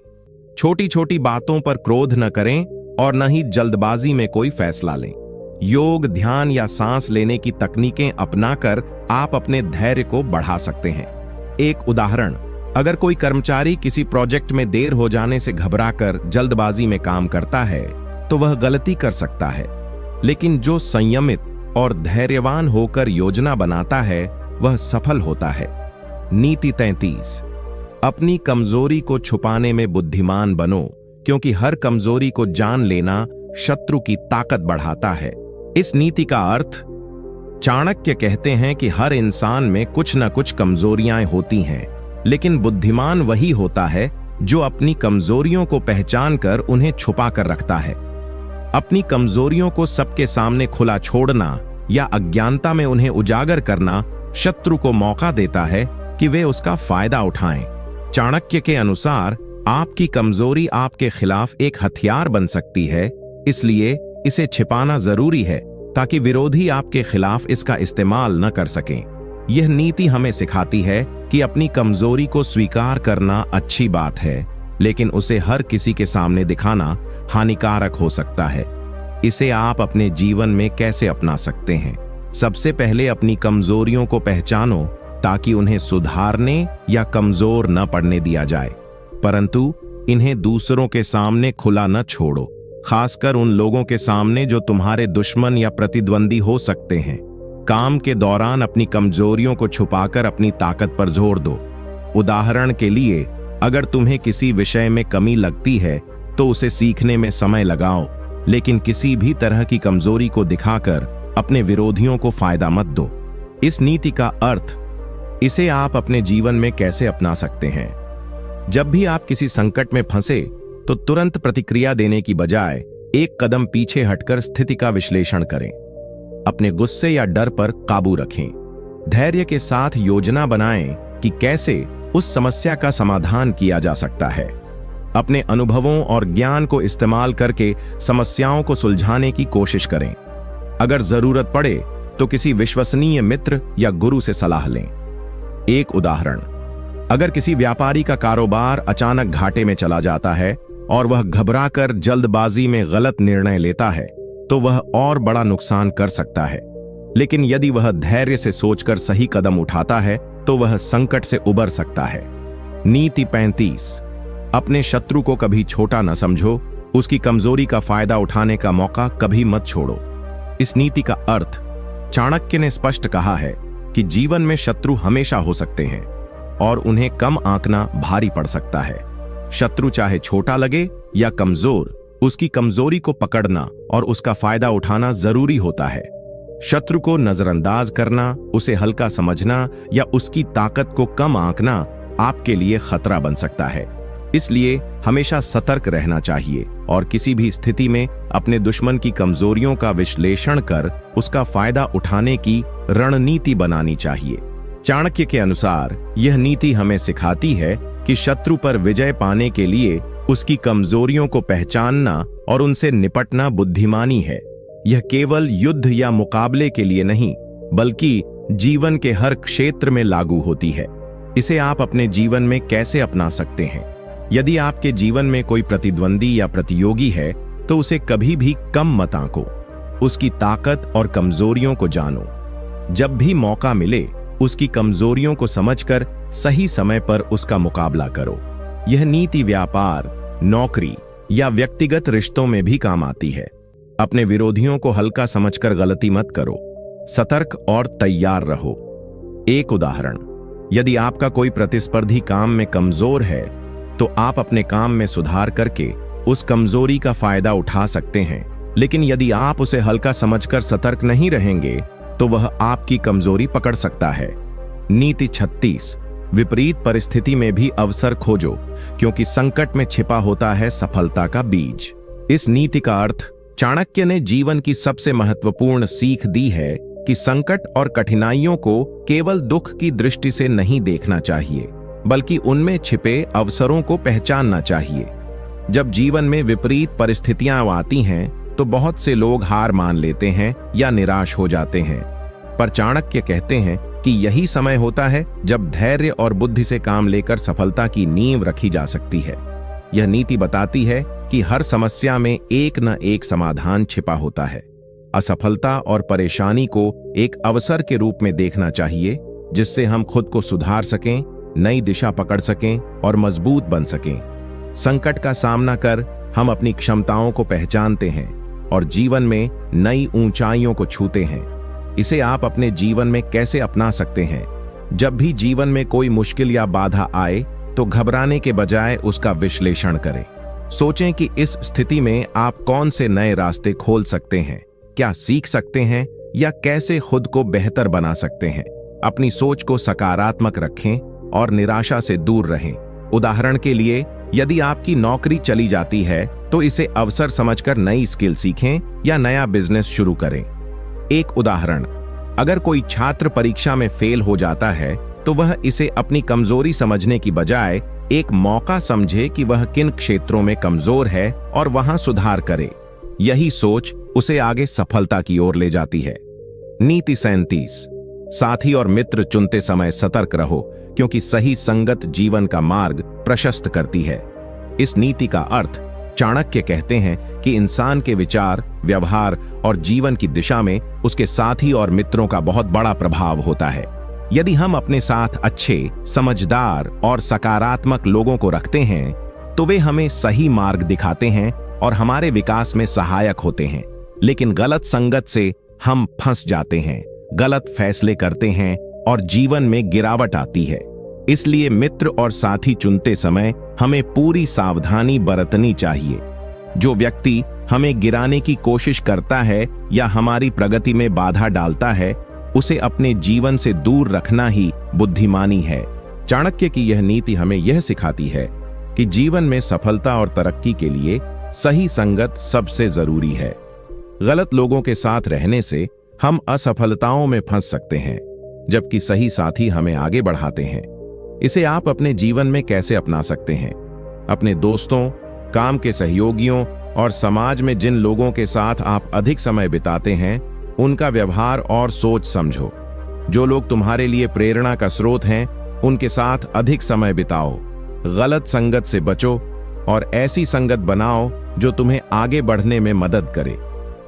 Speaker 1: छोटी छोटी बातों पर क्रोध न करें और न ही जल्दबाजी में कोई फैसला लें। योग, ध्यान या सांस लेने की तकनीकें अपनाकर आप अपने धैर्य को बढ़ा सकते हैं। एक उदाहरण, अगर कोई कर्मचारी किसी प्रोजेक्ट में देर हो जाने से घबराकर जल्दबाजी में काम करता है तो वह गलती कर सकता है, लेकिन जो संयमित और धैर्यवान होकर योजना बनाता है वह सफल होता है। नीति 33, अपनी कमजोरी को छुपाने में बुद्धिमान बनो, क्योंकि हर कमजोरी को जान लेना शत्रु की ताकत बढ़ाता है। इस नीति का अर्थ, चाणक्य कहते हैं कि हर इंसान में कुछ न कुछ कमजोरियां होती हैं, लेकिन बुद्धिमान वही होता है जो अपनी कमजोरियों को पहचान कर उन्हें छुपा कर रखता है। अपनी कमजोरियों को सबके सामने खुला छोड़ना या अज्ञानता में उन्हें उजागर करना शत्रु को मौका देता है कि वे उसका फायदा उठाएं। चाणक्य के अनुसार आपकी कमजोरी आपके खिलाफ एक हथियार बन सकती है, इसलिए इसे छिपाना जरूरी है ताकि विरोधी आपके खिलाफ इसका इस्तेमाल न कर सकें। यह नीति हमें सिखाती है कि अपनी कमजोरी को स्वीकार करना अच्छी बात है, लेकिन उसे हर किसी के सामने दिखाना हानिकारक हो सकता है। इसे आप अपने जीवन में कैसे अपना सकते हैं? सबसे पहले अपनी कमजोरियों को पहचानो ताकि उन्हें सुधारने या कमजोर न पड़ने दिया जाए, परंतु इन्हें दूसरों के सामने खुला न छोड़ो, खासकर उन लोगों के सामने जो तुम्हारे दुश्मन या प्रतिद्वंदी हो सकते हैं। काम के दौरान अपनी कमजोरियों को छुपाकर अपनी ताकत पर जोर दो। उदाहरण के लिए, अगर तुम्हें किसी विषय में कमी लगती है तो उसे सीखने में समय लगाओ, लेकिन किसी भी तरह की कमजोरी को दिखाकर अपने विरोधियों को फायदा मत दो। इस नीति का अर्थ, इसे आप अपने जीवन में कैसे अपना सकते हैं? जब भी आप किसी संकट में फंसे तो तुरंत प्रतिक्रिया देने की बजाय एक कदम पीछे हटकर स्थिति का विश्लेषण करें। अपने गुस्से या डर पर काबू रखें। धैर्य के साथ योजना बनाएं कि कैसे उस समस्या का समाधान किया जा सकता है। अपने अनुभवों और ज्ञान को इस्तेमाल करके समस्याओं को सुलझाने की कोशिश करें। अगर जरूरत पड़े तो किसी विश्वसनीय मित्र या गुरु से सलाह लें। एक उदाहरण, अगर किसी व्यापारी का कारोबार अचानक घाटे में चला जाता है और वह घबराकर जल्दबाजी में गलत निर्णय लेता है तो वह और बड़ा नुकसान कर सकता है, लेकिन यदि वह धैर्य से सोचकर सही कदम उठाता है तो वह संकट से उबर सकता है। नीति 35, अपने शत्रु को कभी छोटा न समझो, उसकी कमजोरी का फायदा उठाने का मौका कभी मत छोड़ो। इस नीति का अर्थ, चाणक्य ने स्पष्ट कहा है कि जीवन में शत्रु हमेशा हो सकते हैं और उन्हें कम आंकना भारी पड़ सकता है। शत्रु चाहे छोटा लगे या कमजोर, उसकी कमजोरी को पकड़ना और उसका फायदा उठाना जरूरी होता है। शत्रु को नजरअंदाज करना, उसे हल्का समझना या उसकी ताकत को कम आंकना आपके लिए खतरा बन सकता है। इसलिए हमेशा सतर्क रहना चाहिए और किसी भी स्थिति में अपने दुश्मन की कमजोरियों का विश्लेषण कर उसका फायदा उठाने की रणनीति बनानी चाहिए। चाणक्य के अनुसार यह नीति हमें सिखाती है कि शत्रु पर विजय पाने के लिए उसकी कमजोरियों को पहचानना और उनसे निपटना बुद्धिमानी है। यह केवल युद्ध या मुकाबले के लिए नहीं, बल्कि जीवन के हर क्षेत्र में लागू होती है। इसे आप अपने जीवन में कैसे अपना सकते हैं? यदि आपके जीवन में कोई प्रतिद्वंदी या प्रतियोगी है तो उसे कभी भी कम मत आंको। उसकी ताकत और कमजोरियों को जानो। जब भी मौका मिले उसकी कमजोरियों को समझकर सही समय पर उसका मुकाबला करो। यह नीति व्यापार, नौकरी या व्यक्तिगत रिश्तों में भी काम आती है। अपने विरोधियों को हल्का समझकर गलती मत करो। सतर्क और तैयार रहो। एक उदाहरण, यदि आपका कोई प्रतिस्पर्धी काम में कमजोर है तो आप अपने काम में सुधार करके उस कमजोरी का फायदा उठा सकते हैं। लेकिन यदि आप उसे हल्का समझकर सतर्क नहीं रहेंगे तो वह आपकी कमजोरी पकड़ सकता है। नीति 36, विपरीत परिस्थिति में भी अवसर खोजो, क्योंकि संकट में छिपा होता है सफलता का बीज। इस नीति का अर्थ चाणक्य ने जीवन की सबसे महत्वपूर्ण सीख दी है कि संकट और कठिनाइयों को केवल दुख की दृष्टि से नहीं देखना चाहिए, बल्कि उनमें छिपे अवसरों को पहचानना चाहिए। जब जीवन में विपरीत परिस्थितियां आती हैं तो बहुत से लोग हार मान लेते हैं या निराश हो जाते हैं, पर चाणक्य कहते हैं कि यही समय होता है जब धैर्य और बुद्धि से काम लेकर सफलता की नींव रखी जा सकती है। यह नीति बताती है कि हर समस्या में एक न एक समाधान छिपा होता है। असफलता और परेशानी को एक अवसर के रूप में देखना चाहिए, जिससे हम खुद को सुधार सकें, नई दिशा पकड़ सकें और मजबूत बन सकें। संकट का सामना कर हम अपनी क्षमताओं को पहचानते हैं और जीवन में नई ऊंचाइयों को छूते हैं। इसे आप अपने जीवन में कैसे अपना सकते हैं? जब भी जीवन में कोई मुश्किल या बाधा आए तो घबराने के बजाय उसका विश्लेषण करें। सोचें कि इस स्थिति में आप कौन से नए रास्ते खोल सकते हैं, क्या सीख सकते हैं या कैसे खुद को बेहतर बना सकते हैं। अपनी सोच को सकारात्मक रखें और निराशा से दूर रहें। उदाहरण के लिए, यदि आपकी नौकरी चली जाती है तो इसे अवसर समझकर नई स्किल सीखें या नया बिजनेस शुरू करें। एक उदाहरण, अगर कोई छात्र परीक्षा में फेल हो जाता है तो वह इसे अपनी कमजोरी समझने की बजाय एक मौका समझे कि वह किन क्षेत्रों में कमजोर है और वहां सुधार करे। यही सोच उसे आगे सफलता की ओर ले जाती है। नीति 37, साथी और मित्र चुनते समय सतर्क रहो, क्योंकि सही संगत जीवन का मार्ग प्रशस्त करती है। इस नीति का अर्थ चाणक्य कहते हैं कि इंसान के विचार, व्यवहार और जीवन की दिशा में उसके साथी और मित्रों का बहुत बड़ा प्रभाव होता है। यदि हम अपने साथ अच्छे, समझदार और सकारात्मक लोगों को रखते हैं तो वे हमें सही मार्ग दिखाते हैं और हमारे विकास में सहायक होते हैं। लेकिन गलत संगत से हम फंस जाते हैं, गलत फैसले करते हैं और जीवन में गिरावट आती है। इसलिए मित्र और साथी चुनते समय हमें पूरी सावधानी बरतनी चाहिए। जो व्यक्ति हमें गिराने की कोशिश करता है या हमारी प्रगति में बाधा डालता है, उसे अपने जीवन से दूर रखना ही बुद्धिमानी है। चाणक्य की यह नीति हमें यह सिखाती है कि जीवन में सफलता और तरक्की के लिए सही संगत सबसे जरूरी है। गलत लोगों के साथ रहने से हम असफलताओं में फंस सकते हैं, जबकि सही साथी हमें आगे बढ़ाते हैं। इसे आप अपने जीवन में कैसे अपना सकते हैं? अपने दोस्तों, काम के सहयोगियों और समाज में जिन लोगों के साथ आप अधिक समय बिताते हैं, उनका व्यवहार और सोच समझो। जो लोग तुम्हारे लिए प्रेरणा का स्रोत हैं, उनके साथ अधिक समय बिताओ। गलत संगत से बचो और ऐसी संगत बनाओ जो तुम्हें आगे बढ़ने में मदद करे।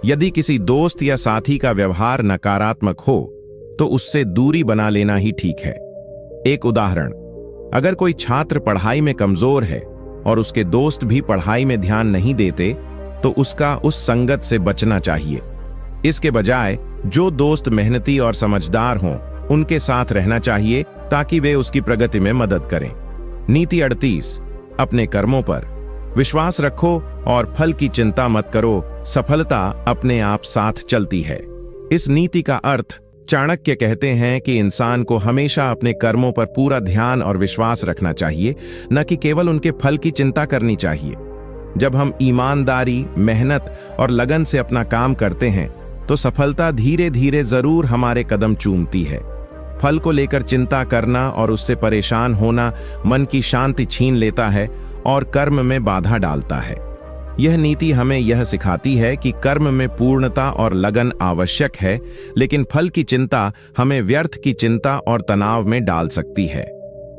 Speaker 1: यदि किसी दोस्त या साथी का व्यवहार नकारात्मक हो तो उससे दूरी बना लेना ही ठीक है। एक उदाहरण, अगर कोई छात्र पढ़ाई में कमजोर है और उसके दोस्त भी पढ़ाई में ध्यान नहीं देते तो उसका उस संगत से बचना चाहिए। इसके बजाय जो दोस्त मेहनती और समझदार हों, उनके साथ रहना चाहिए ताकि वे उसकी प्रगति में मदद करें। नीति 38, अपने कर्मों पर विश्वास रखो और फल की चिंता मत करो, सफलता अपने आप साथ चलती है। इस नीति का अर्थ चाणक्य कहते हैं कि इंसान को हमेशा अपने कर्मों पर पूरा ध्यान और विश्वास रखना चाहिए, न कि केवल उनके फल की चिंता करनी चाहिए। जब हम ईमानदारी, मेहनत और लगन से अपना काम करते हैं तो सफलता धीरे धीरे जरूर हमारे कदम चूमती है। फल को लेकर चिंता करना और उससे परेशान होना मन की शांति छीन लेता है और कर्म में बाधा डालता है। यह नीति हमें यह सिखाती है कि कर्म में पूर्णता और लगन आवश्यक है, लेकिन फल की चिंता हमें व्यर्थ की चिंता और तनाव में डाल सकती है।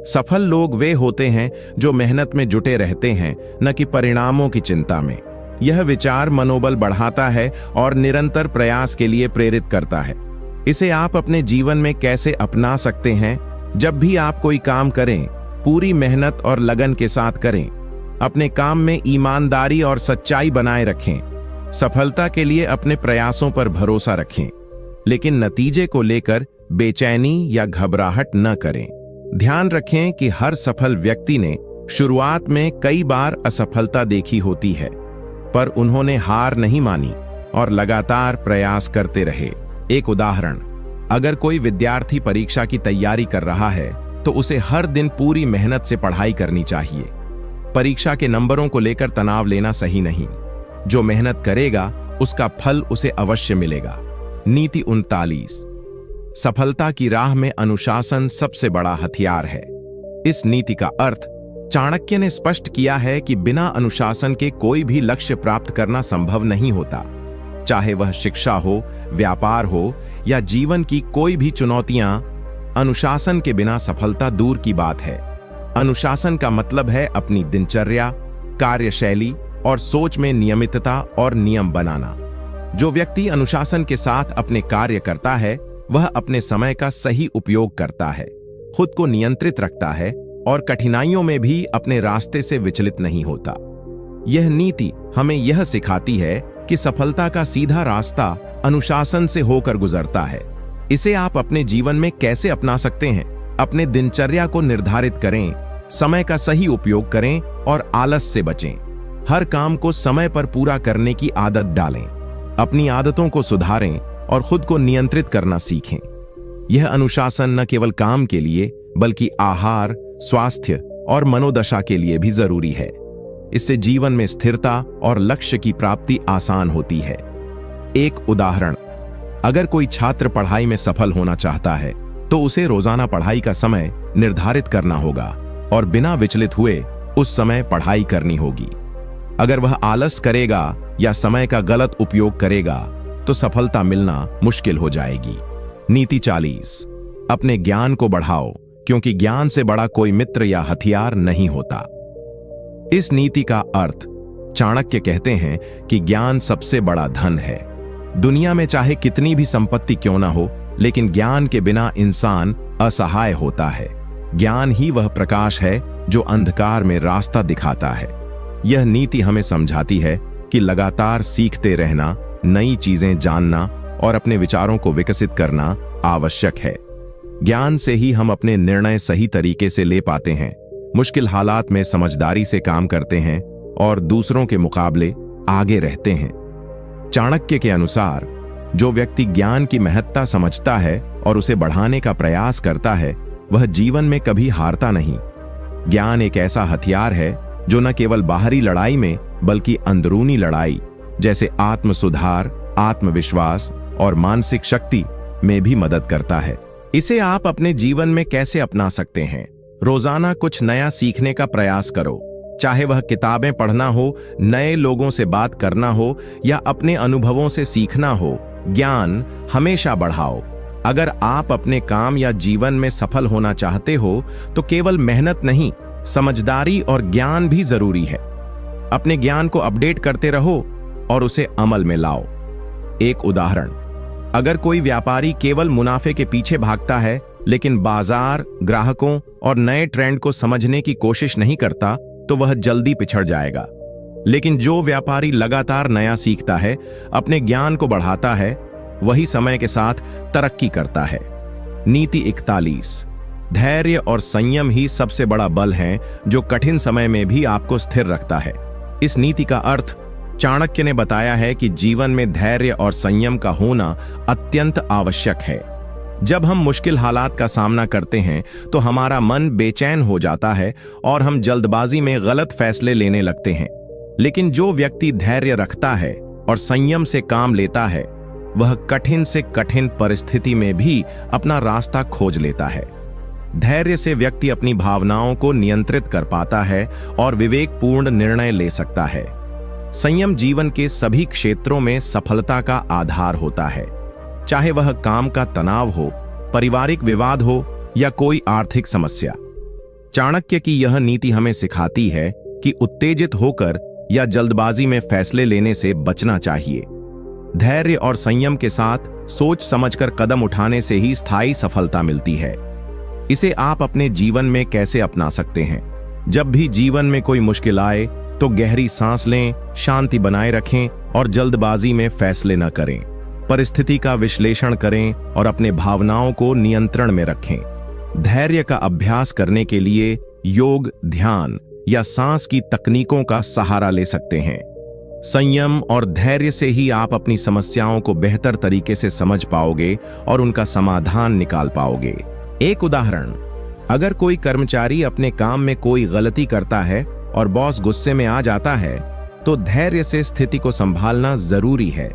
Speaker 1: सफल लोग वे होते हैं जो मेहनत में जुटे रहते हैं, न कि परिणामों की चिंता में। यह विचार मनोबल बढ़ाता है और निरंतर प्रयास के लिए प्रेरित करता है। इसे आप अपने जीवन में कैसे अपना सकते हैं? जब भी आप कोई काम करें, पूरी मेहनत और लगन के साथ करें। अपने काम में ईमानदारी और सच्चाई बनाए रखें। सफलता के लिए अपने प्रयासों पर भरोसा रखें, लेकिन नतीजे को लेकर बेचैनी या घबराहट न करें। ध्यान रखें कि हर सफल व्यक्ति ने शुरुआत में कई बार असफलता देखी होती है, पर उन्होंने हार नहीं मानी और लगातार प्रयास करते रहे। एक उदाहरण, अगर कोई विद्यार्थी परीक्षा की तैयारी कर रहा है तो उसे हर दिन पूरी मेहनत से पढ़ाई करनी चाहिए। परीक्षा के नंबरों को लेकर तनाव लेना सही नहीं। जो मेहनत करेगा उसका फल उसे अवश्य मिलेगा। नीति 39। सफलता की राह में अनुशासन सबसे बड़ा हथियार है। इस नीति का अर्थ चाणक्य ने स्पष्ट किया है कि बिना अनुशासन के कोई भी लक्ष्य प्राप्त करना संभव नहीं होता। चाहे वह शिक्षा हो, व्यापार हो या जीवन की कोई भी चुनौतियां, अनुशासन के बिना सफलता दूर की बात है। अनुशासन का मतलब है अपनी दिनचर्या, कार्यशैली और सोच में नियमितता और नियम बनाना। जो व्यक्ति अनुशासन के साथ अपने कार्य करता है वह अपने समय का सही उपयोग करता है, खुद को नियंत्रित रखता है और कठिनाइयों में भी अपने रास्ते से विचलित नहीं होता। यह नीति हमें यह सिखाती है कि सफलता का सीधा रास्ता अनुशासन से होकर गुजरता है। इसे आप अपने जीवन में कैसे अपना सकते हैं? अपने दिनचर्या को निर्धारित करें, समय का सही उपयोग करें और आलस से बचें। हर काम को समय पर पूरा करने की आदत डालें। अपनी आदतों को सुधारें और खुद को नियंत्रित करना सीखें। यह अनुशासन न केवल काम के लिए बल्कि आहार, स्वास्थ्य और मनोदशा के लिए भी जरूरी है। इससे जीवन में स्थिरता और लक्ष्य की प्राप्ति आसान होती है। एक उदाहरण, अगर कोई छात्र पढ़ाई में सफल होना चाहता है तो उसे रोजाना पढ़ाई का समय निर्धारित करना होगा और बिना विचलित हुए उस समय पढ़ाई करनी होगी। अगर वह आलस करेगा या समय का गलत उपयोग करेगा तो सफलता मिलना मुश्किल हो जाएगी। नीति 40। अपने ज्ञान को बढ़ाओ, क्योंकि ज्ञान से बड़ा कोई मित्र या हथियार नहीं होता। इस नीति का अर्थ चाणक्य कहते हैं कि ज्ञान सबसे बड़ा धन है। दुनिया में चाहे कितनी भी संपत्ति क्यों ना हो, लेकिन ज्ञान के बिना इंसान असहाय होता है। ज्ञान ही वह प्रकाश है जो अंधकार में रास्ता दिखाता है। यह नीति हमें समझाती है कि लगातार सीखते रहना, नई चीजें जानना और अपने विचारों को विकसित करना आवश्यक है। ज्ञान से ही हम अपने निर्णय सही तरीके से ले पाते हैं, मुश्किल हालात में समझदारी से काम करते हैं और दूसरों के मुकाबले आगे रहते हैं। चाणक्य के अनुसार जो व्यक्ति ज्ञान की महत्ता समझता है और उसे बढ़ाने का प्रयास करता है वह जीवन में कभी हारता नहीं। ज्ञान एक ऐसा हथियार है जो न केवल बाहरी लड़ाई में बल्कि अंदरूनी लड़ाई जैसे आत्म सुधार, आत्मविश्वास और मानसिक शक्ति में भी मदद करता है। इसे आप अपने जीवन में कैसे अपना सकते हैं? रोजाना कुछ नया सीखने का प्रयास करो, चाहे वह किताबें पढ़ना हो, नए लोगों से बात करना हो या अपने अनुभवों से सीखना हो। ज्ञान हमेशा बढ़ाओ। अगर आप अपने काम या जीवन में सफल होना चाहते हो तो केवल मेहनत नहीं, समझदारी और ज्ञान भी जरूरी है। अपने ज्ञान को अपडेट करते रहो और उसे अमल में लाओ। एक उदाहरण, अगर कोई व्यापारी केवल मुनाफे के पीछे भागता है लेकिन बाजार, ग्राहकों और नए ट्रेंड को समझने की कोशिश नहीं करता तो वह जल्दी पिछड़ जाएगा। लेकिन जो व्यापारी लगातार नया सीखता है, अपने ज्ञान को बढ़ाता है, वही समय के साथ तरक्की करता है। नीति 41। धैर्य और संयम ही सबसे बड़ा बल है जो कठिन समय में भी आपको स्थिर रखता है। इस नीति का अर्थ चाणक्य ने बताया है कि जीवन में धैर्य और संयम का होना अत्यंत आवश्यक है। जब हम मुश्किल हालात का सामना करते हैं तो हमारा मन बेचैन हो जाता है और हम जल्दबाजी में गलत फैसले लेने लगते हैं। लेकिन जो व्यक्ति धैर्य रखता है और संयम से काम लेता है, वह कठिन से कठिन परिस्थिति में भी अपना रास्ता खोज लेता है। धैर्य से व्यक्ति अपनी भावनाओं को नियंत्रित कर पाता है और विवेकपूर्ण निर्णय ले सकता है। संयम जीवन के सभी क्षेत्रों में सफलता का आधार होता है, चाहे वह काम का तनाव हो, पारिवारिक विवाद हो या कोई आर्थिक समस्या। चाणक्य की यह नीति हमें सिखाती है कि उत्तेजित होकर या जल्दबाजी में फैसले लेने से बचना चाहिए। धैर्य और संयम के साथ सोच समझकर कदम उठाने से ही स्थायी सफलता मिलती है। इसे आप अपने जीवन में कैसे अपना सकते हैं? जब भी जीवन में कोई मुश्किल आए तो गहरी सांस लें, शांति बनाए रखें और जल्दबाजी में फैसले न करें। परिस्थिति का विश्लेषण करें और अपने भावनाओं को नियंत्रण में रखें। धैर्य का अभ्यास करने के लिए योग, ध्यान या सांस की तकनीकों का सहारा ले सकते हैं। संयम और धैर्य से ही आप अपनी समस्याओं को बेहतर तरीके से समझ पाओगे और उनका समाधान निकाल पाओगे। एक उदाहरण, अगर कोई कर्मचारी अपने काम में कोई गलती करता है और बॉस गुस्से में आ जाता है, तो धैर्य से स्थिति को संभालना जरूरी है।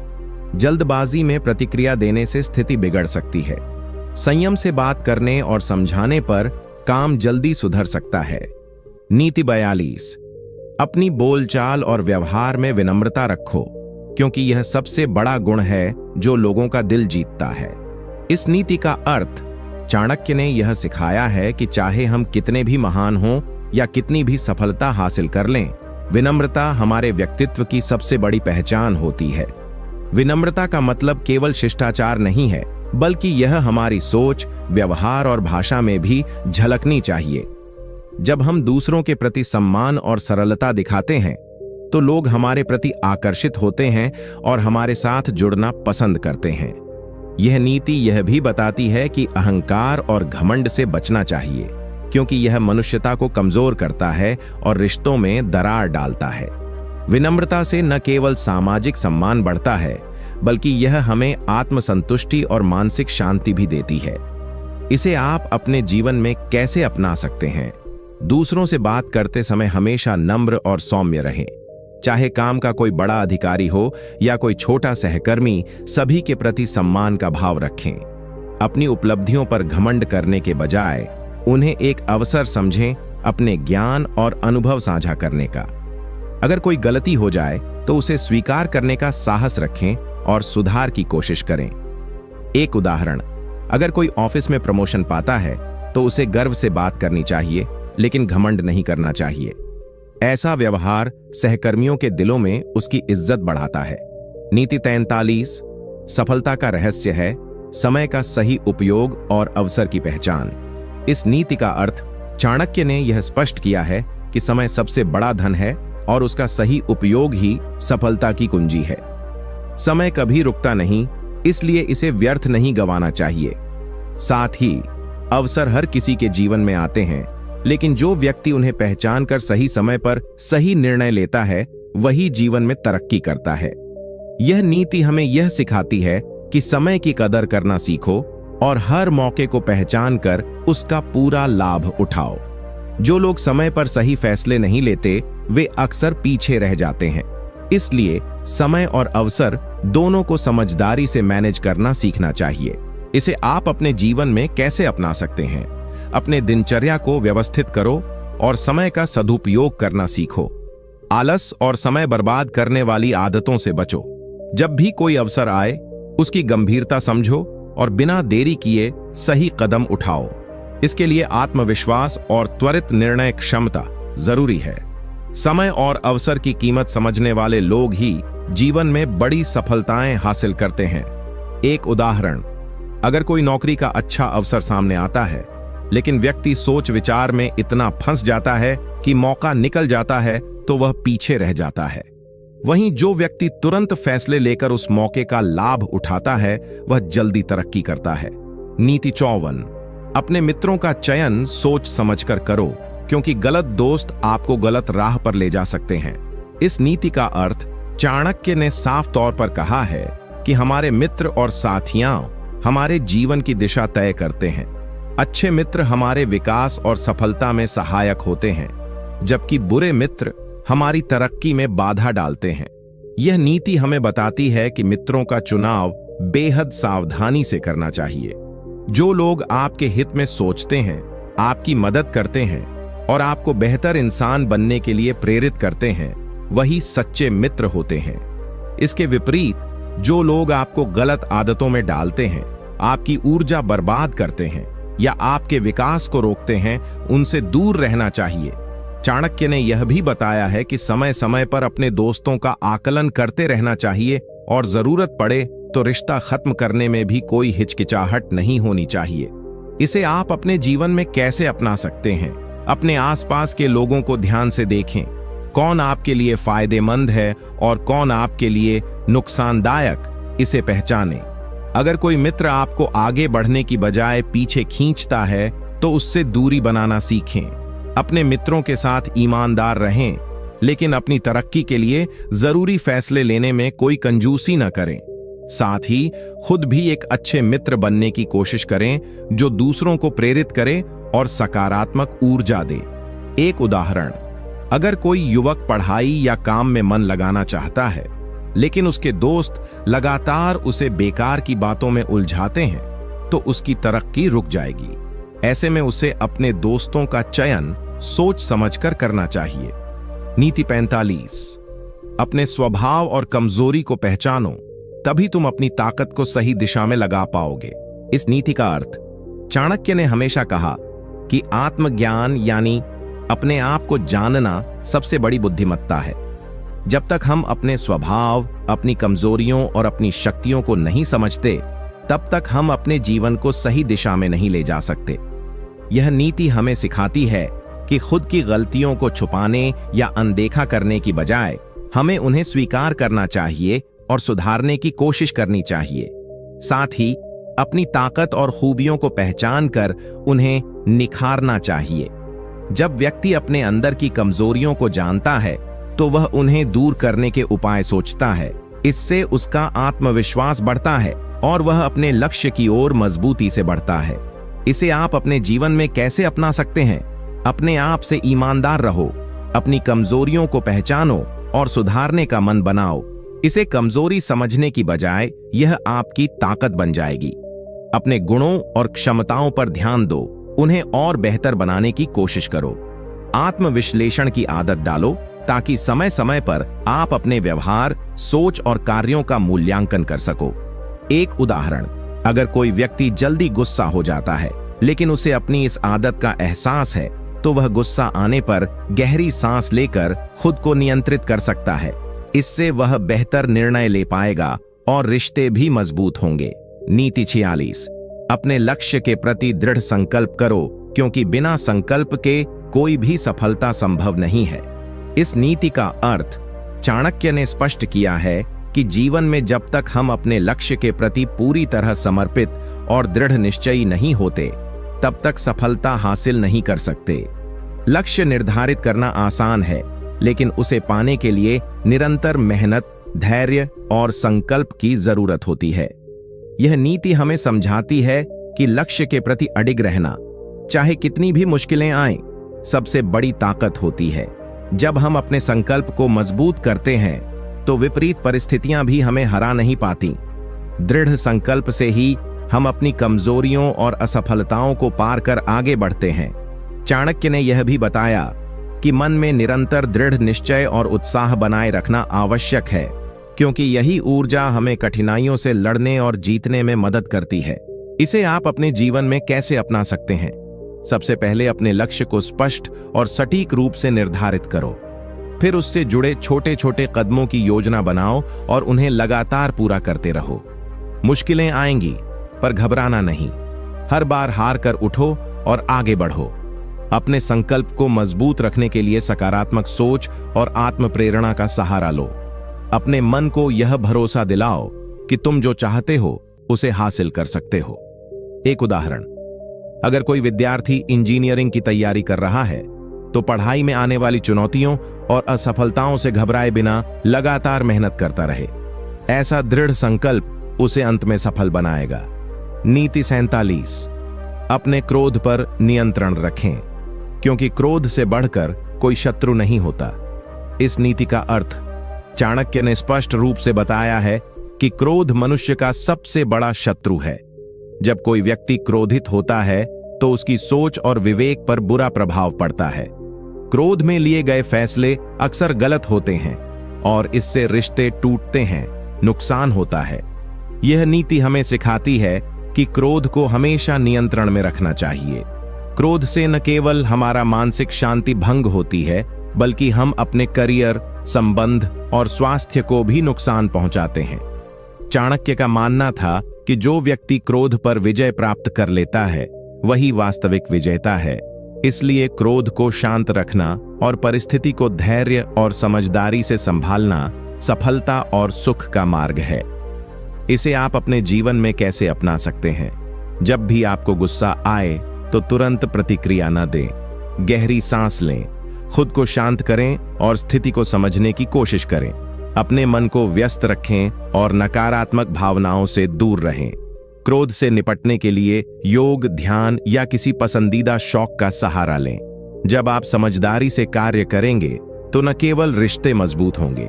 Speaker 1: जल्दबाजी में प्रतिक्रिया देने से स्थिति बिगड़ सकती है। संयम से बात करने और समझाने पर काम जल्दी सुधर सकता है। नीति 42, अपनी बोलचाल और व्यवहार में विनम्रता रखो, क्योंकि यह सबसे बड़ा गुण है जो लोगों का दिल जीतता है। इस नीति का अर्थ चाणक्य ने यह सिखाया है कि चाहे हम कितने भी महान हों या कितनी भी सफलता हासिल कर लें, विनम्रता हमारे व्यक्तित्व की सबसे बड़ी पहचान होती है। विनम्रता का मतलब केवल शिष्टाचार नहीं है, बल्कि यह हमारी सोच, व्यवहार और भाषा में भी झलकनी चाहिए। जब हम दूसरों के प्रति सम्मान और सरलता दिखाते हैं, तो लोग हमारे प्रति आकर्षित होते हैं और हमारे साथ जुड़ना पसंद करते हैं। यह नीति यह भी बताती है कि अहंकार और घमंड से बचना चाहिए, क्योंकि यह मनुष्यता को कमजोर करता है और रिश्तों में दरार डालता है। विनम्रता से न केवल सामाजिक सम्मान बढ़ता है, बल्कि यह हमें आत्मसंतुष्टि और मानसिक शांति भी देती है। इसे आप अपने जीवन में कैसे अपना सकते हैं? दूसरों से बात करते समय हमेशा नम्र और सौम्य रहें। चाहे काम का कोई बड़ा अधिकारी हो या कोई छोटा सहकर्मी, सभी के प्रति सम्मान का भाव रखें। अपनी उपलब्धियों पर घमंड करने के बजाय उन्हें एक अवसर समझें अपने ज्ञान और अनुभव साझा करने का। अगर कोई गलती हो जाए तो उसे स्वीकार करने का साहस रखें और सुधार की कोशिश करें। एक उदाहरण, अगर कोई ऑफिस में प्रमोशन पाता है तो उसे गर्व से बात करनी चाहिए, लेकिन घमंड नहीं करना चाहिए। ऐसा व्यवहार सहकर्मियों के दिलों में उसकी इज्जत बढ़ाता है। नीति 43, सफलता का रहस्य है समय का सही उपयोग और अवसर की पहचान। इस नीति का अर्थ चाणक्य ने यह स्पष्ट किया है कि समय सबसे बड़ा धन है और उसका सही उपयोग ही सफलता की कुंजी है। समय कभी रुकता नहीं, इसलिए इसे व्यर्थ नहीं गंवाना चाहिए। साथ ही अवसर हर किसी के जीवन में आते हैं, लेकिन जो व्यक्ति उन्हें पहचान कर सही समय पर सही निर्णय लेता है, वही जीवन में तरक्की करता है। यह नीति हमें यह सिखाती है कि समय की कदर करना सीखो और हर मौके को पहचान कर उसका पूरा लाभ उठाओ। जो लोग समय पर सही फैसले नहीं लेते, वे अक्सर पीछे रह जाते हैं। इसलिए समय और अवसर दोनों को समझदारी से मैनेज करना सीखना चाहिए। इसे आप अपने जीवन में कैसे अपना सकते हैं? अपने दिनचर्या को व्यवस्थित करो और समय का सदुपयोग करना सीखो। आलस और समय बर्बाद करने वाली आदतों से बचो। जब भी कोई अवसर आए, उसकी गंभीरता समझो और बिना देरी किए सही कदम उठाओ। इसके लिए आत्मविश्वास और त्वरित निर्णय क्षमता जरूरी है। समय और अवसर की कीमत समझने वाले लोग ही जीवन में बड़ी सफलताएं हासिल करते हैं। एक उदाहरण, अगर कोई नौकरी का अच्छा अवसर सामने आता है, लेकिन व्यक्ति सोच विचार में इतना फंस जाता है कि मौका निकल जाता है, तो वह पीछे रह जाता है। वहीं जो व्यक्ति तुरंत फैसले लेकर उस मौके का लाभ उठाता है, वह जल्दी तरक्की करता है। नीति 54, अपने मित्रों का चयन सोच समझकर करो, क्योंकि गलत दोस्त आपको गलत राह पर ले जा सकते हैं। इस नीति का अर्थ चाणक्य ने साफ तौर पर कहा है कि हमारे मित्र और साथियां हमारे जीवन की दिशा तय करते हैं। अच्छे मित्र हमारे विकास और सफलता में सहायक होते हैं, जबकि बुरे मित्र हमारी तरक्की में बाधा डालते हैं। यह नीति हमें बताती है कि मित्रों का चुनाव बेहद सावधानी से करना चाहिए। जो लोग आपके हित में सोचते हैं, आपकी मदद करते हैं और आपको बेहतर इंसान बनने के लिए प्रेरित करते हैं, वही सच्चे मित्र होते हैं। इसके विपरीत जो लोग आपको गलत आदतों में डालते हैं, आपकी ऊर्जा बर्बाद करते हैं या आपके विकास को रोकते हैं, उनसे दूर रहना चाहिए। चाणक्य ने यह भी बताया है कि समय समय पर अपने दोस्तों का आकलन करते रहना चाहिए और जरूरत पड़े तो रिश्ता खत्म करने में भी कोई हिचकिचाहट नहीं होनी चाहिए। इसे आप अपने जीवन में कैसे अपना सकते हैं? अपने आसपास के लोगों को ध्यान से देखें। कौन आपके लिए फायदेमंद है और कौन आपके लिए नुकसानदायक, इसे पहचानें। अगर कोई मित्र आपको आगे बढ़ने की बजाय पीछे खींचता है तो उससे दूरी बनाना सीखें। अपने मित्रों के साथ ईमानदार रहें, लेकिन अपनी तरक्की के लिए जरूरी फैसले लेने में कोई कंजूसी न करें। साथ ही खुद भी एक अच्छे मित्र बनने की कोशिश करें, जो दूसरों को प्रेरित करे और सकारात्मक ऊर्जा दे। एक उदाहरण, अगर कोई युवक पढ़ाई या काम में मन लगाना चाहता है, लेकिन उसके दोस्त लगातार उसे बेकार की बातों में उलझाते हैं, तो उसकी तरक्की रुक जाएगी। ऐसे में उसे अपने दोस्तों का चयन सोच समझकर करना चाहिए। नीति 45, अपने स्वभाव और कमजोरी को पहचानो, तभी तुम अपनी ताकत को सही दिशा में लगा पाओगे। इस नीति का अर्थ, चाणक्य ने हमेशा कहा कि आत्मज्ञान यानी अपने आप को जानना सबसे बड़ी बुद्धिमत्ता है। जब तक हम अपने स्वभाव, अपनी कमजोरियों और अपनी शक्तियों को नहीं समझते, तब तक हम अपने जीवन को सही दिशा में नहीं ले जा सकते। यह नीति हमें सिखाती है कि खुद की गलतियों को छुपाने या अनदेखा करने की बजाय हमें उन्हें स्वीकार करना चाहिए और सुधारने की कोशिश करनी चाहिए। साथ ही अपनी ताकत और खूबियों को पहचान कर उन्हें निखारना चाहिए। जब व्यक्ति अपने अंदर की कमजोरियों को जानता है, तो वह उन्हें दूर करने के उपाय सोचता है। इससे उसका आत्मविश्वास बढ़ता है और वह अपने लक्ष्य की ओर मजबूती से बढ़ता है। इसे आप अपने जीवन में कैसे अपना सकते हैं? अपने आप से ईमानदार रहो, अपनी कमजोरियों को पहचानो और सुधारने का मन बनाओ। इसे कमजोरी समझने की बजाय यह आपकी ताकत बन जाएगी। अपने गुणों और क्षमताओं पर ध्यान दो, उन्हें और बेहतर बनाने की कोशिश करो। आत्मविश्लेषण की आदत डालो, ताकि समय समय पर आप अपने व्यवहार, सोच और कार्यों का मूल्यांकन कर सको। एक उदाहरण, अगर कोई व्यक्ति जल्दी गुस्सा हो जाता है, लेकिन उसे अपनी इस आदत का एहसास है, तो वह गुस्सा आने पर गहरी सांस लेकर खुद को नियंत्रित कर सकता है। इससे वह बेहतर निर्णय ले पाएगा और रिश्ते भी मजबूत होंगे। नीति 46, अपने लक्ष्य के प्रति दृढ़ संकल्प करो, क्योंकि बिना संकल्प के कोई भी सफलता संभव नहीं है। इस नीति का अर्थ चाणक्य ने स्पष्ट किया है कि जीवन में जब तक हम अपने लक्ष्य के प्रति पूरी तरह समर्पित और दृढ़ निश्चयी नहीं होते, तब तक सफलता हासिल नहीं कर सकते। लक्ष्य निर्धारित करना आसान है, लेकिन उसे पाने के लिए निरंतर मेहनत, धैर्य और संकल्प की जरूरत होती है। यह नीति हमें समझाती है कि लक्ष्य के प्रति अडिग रहना, चाहे कितनी भी मुश्किलें आएं, सबसे बड़ी ताकत होती है। जब हम अपने संकल्प को मजबूत करते हैं, तो विपरीत परिस्थितियां भी हमें हरा नहीं पाती। दृढ़ संकल्प से ही हम अपनी कमजोरियों और असफलताओं को पार कर आगे बढ़ते हैं। चाणक्य ने यह भी बताया कि मन में निरंतर दृढ़ निश्चय और उत्साह बनाए रखना आवश्यक है, क्योंकि यही ऊर्जा हमें कठिनाइयों से लड़ने और जीतने में मदद करती है। इसे आप अपने जीवन में कैसे अपना सकते हैं? सबसे पहले अपने लक्ष्य को स्पष्ट और सटीक रूप से निर्धारित करो। फिर उससे जुड़े छोटे छोटे कदमों की योजना बनाओ और उन्हें लगातार पूरा करते रहो। मुश्किलें आएंगी, पर घबराना नहीं। हर बार हार कर उठो और आगे बढ़ो। अपने संकल्प को मजबूत रखने के लिए सकारात्मक सोच और आत्म प्रेरणा का सहारा लो। अपने मन को यह भरोसा दिलाओ कि तुम जो चाहते हो उसे हासिल कर सकते हो। एक उदाहरण, अगर कोई विद्यार्थी इंजीनियरिंग की तैयारी कर रहा है, तो पढ़ाई में आने वाली चुनौतियों और असफलताओं से घबराए बिना लगातार मेहनत करता रहे। ऐसा दृढ़ संकल्प उसे अंत में सफल बनाएगा। नीति 47। अपने क्रोध पर नियंत्रण रखें, क्योंकि क्रोध से बढ़कर कोई शत्रु नहीं होता। इस नीति का अर्थ चाणक्य ने स्पष्ट रूप से बताया है कि क्रोध मनुष्य का सबसे बड़ा शत्रु है। जब कोई व्यक्ति क्रोधित होता है तो उसकी सोच और विवेक पर बुरा प्रभाव पड़ता है। क्रोध में लिए गए फैसले अक्सर गलत होते हैं और इससे रिश्ते टूटते हैं, नुकसान होता है। यह नीति हमें सिखाती है कि क्रोध को हमेशा नियंत्रण में रखना चाहिए। क्रोध से न केवल हमारा मानसिक शांति भंग होती है, बल्कि हम अपने करियर, संबंध और स्वास्थ्य को भी नुकसान पहुंचाते हैं। चाणक्य का मानना था कि जो व्यक्ति क्रोध पर विजय प्राप्त कर लेता है वही वास्तविक विजेता है। इसलिए क्रोध को शांत रखना और परिस्थिति को धैर्य और समझदारी से संभालना सफलता और सुख का मार्ग है। इसे आप अपने जीवन में कैसे अपना सकते हैं? जब भी आपको गुस्सा आए तो तुरंत प्रतिक्रिया न दें। गहरी सांस लें, खुद को शांत करें और स्थिति को समझने की कोशिश करें। अपने मन को व्यस्त रखें और नकारात्मक भावनाओं से दूर रहें। क्रोध से निपटने के लिए योग, ध्यान या किसी पसंदीदा शौक का सहारा लें। जब आप समझदारी से कार्य करेंगे तो न केवल रिश्ते मजबूत होंगे,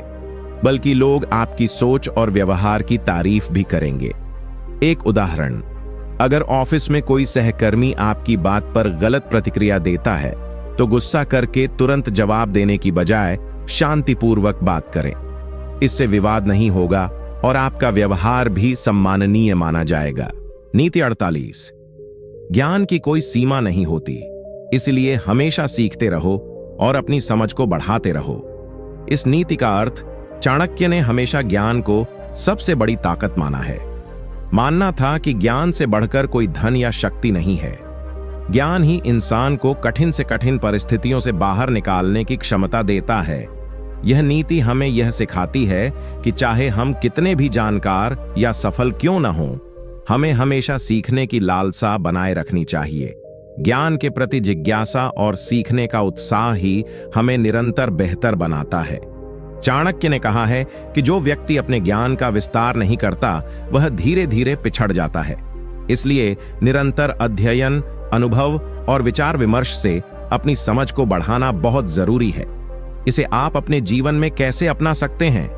Speaker 1: बल्कि लोग आपकी सोच और व्यवहार की तारीफ भी करेंगे। एक उदाहरण, अगर ऑफिस में कोई सहकर्मी आपकी बात पर गलत प्रतिक्रिया देता है तो गुस्सा करके तुरंत जवाब देने की बजाय शांतिपूर्वक बात करें। इससे विवाद नहीं होगा और आपका व्यवहार भी सम्माननीय माना जाएगा। नीति 48। ज्ञान की कोई सीमा नहीं होती, इसलिए हमेशा सीखते रहो और अपनी समझ को बढ़ाते रहो। इस नीति का अर्थ चाणक्य ने हमेशा ज्ञान को सबसे बड़ी ताकत माना है। मानना था कि ज्ञान से बढ़कर कोई धन या शक्ति नहीं है। ज्ञान ही इंसान को कठिन से कठिन परिस्थितियों से बाहर निकालने की क्षमता देता है। यह नीति हमें यह सिखाती है कि चाहे हम कितने भी जानकार या सफल क्यों न हों, हमें हमेशा सीखने की लालसा बनाए रखनी चाहिए। ज्ञान के प्रति जिज्ञासा और सीखने का उत्साह ही हमें निरंतर बेहतर बनाता है। चाणक्य ने कहा है कि जो व्यक्ति अपने ज्ञान का विस्तार नहीं करता वह धीरे धीरे पिछड़ जाता है। इसलिए निरंतर अध्ययन, अनुभव और विचार विमर्श से अपनी समझ को बढ़ाना बहुत जरूरी है। इसे आप अपने जीवन में कैसे अपना सकते हैं?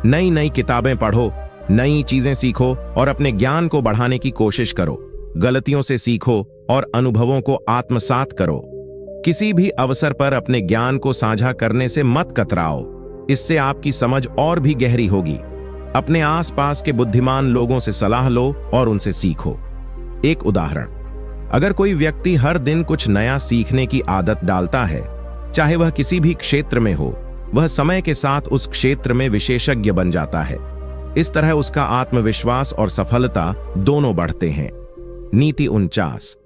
Speaker 1: नई नई किताबें पढ़ो, नई चीजें सीखो और अपने ज्ञान को बढ़ाने की कोशिश करो। गलतियों से सीखो और अनुभवों को आत्मसात करो। किसी भी अवसर पर अपने ज्ञान को साझा करने से मत कतराओ, इससे आपकी समझ और भी गहरी होगी। अपने आसपास के बुद्धिमान लोगों से सलाह लो और उनसे सीखो। एक उदाहरण, अगर कोई व्यक्ति हर दिन कुछ नया सीखने की आदत डालता है, चाहे वह किसी भी क्षेत्र में हो, वह समय के साथ उस क्षेत्र में विशेषज्ञ बन जाता है। इस तरह उसका आत्मविश्वास और सफलता दोनों बढ़ते हैं। नीति 49।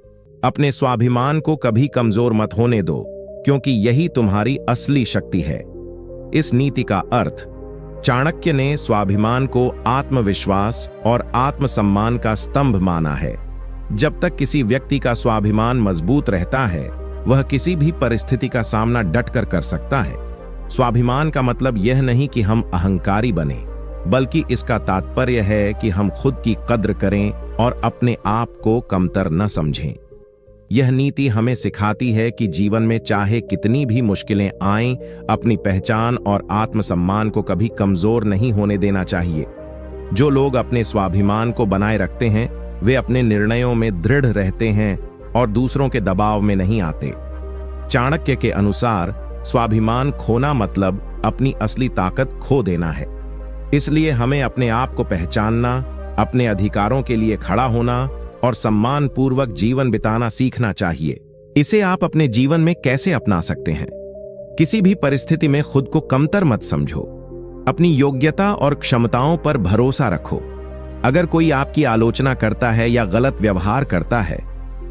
Speaker 1: अपने स्वाभिमान को कभी कमजोर मत होने दो, क्योंकि यही तुम्हारी असली शक्ति है। इस नीति का अर्थ चाणक्य ने स्वाभिमान को आत्मविश्वास और आत्मसम्मान का स्तंभ माना है। जब तक किसी व्यक्ति का स्वाभिमान मजबूत रहता है, वह किसी भी परिस्थिति का सामना डटकर कर सकता है। स्वाभिमान का मतलब यह नहीं कि हम अहंकारी बने, बल्कि इसका तात्पर्य है कि हम खुद की कद्र करें और अपने आप को कमतर न समझें। यह नीति हमें सिखाती है कि जीवन में चाहे कितनी भी मुश्किलें आएं, अपनी पहचान और आत्मसम्मान को कभी कमजोर नहीं होने देना चाहिए। जो लोग अपने स्वाभिमान को बनाए रखते हैं, वे अपने निर्णयों में दृढ़ रहते हैं और दूसरों के दबाव में नहीं आते। चाणक्य के अनुसार स्वाभिमान खोना मतलब अपनी असली ताकत खो देना है। इसलिए हमें अपने आप को पहचानना, अपने अधिकारों के लिए खड़ा होना और सम्मान पूर्वक जीवन बिताना सीखना चाहिए। इसे आप अपने जीवन में कैसे अपना सकते हैं? किसी भी परिस्थिति में खुद को कमतर मत समझो। अपनी योग्यता और क्षमताओं पर भरोसा रखो। अगर कोई आपकी आलोचना करता है या गलत व्यवहार करता है,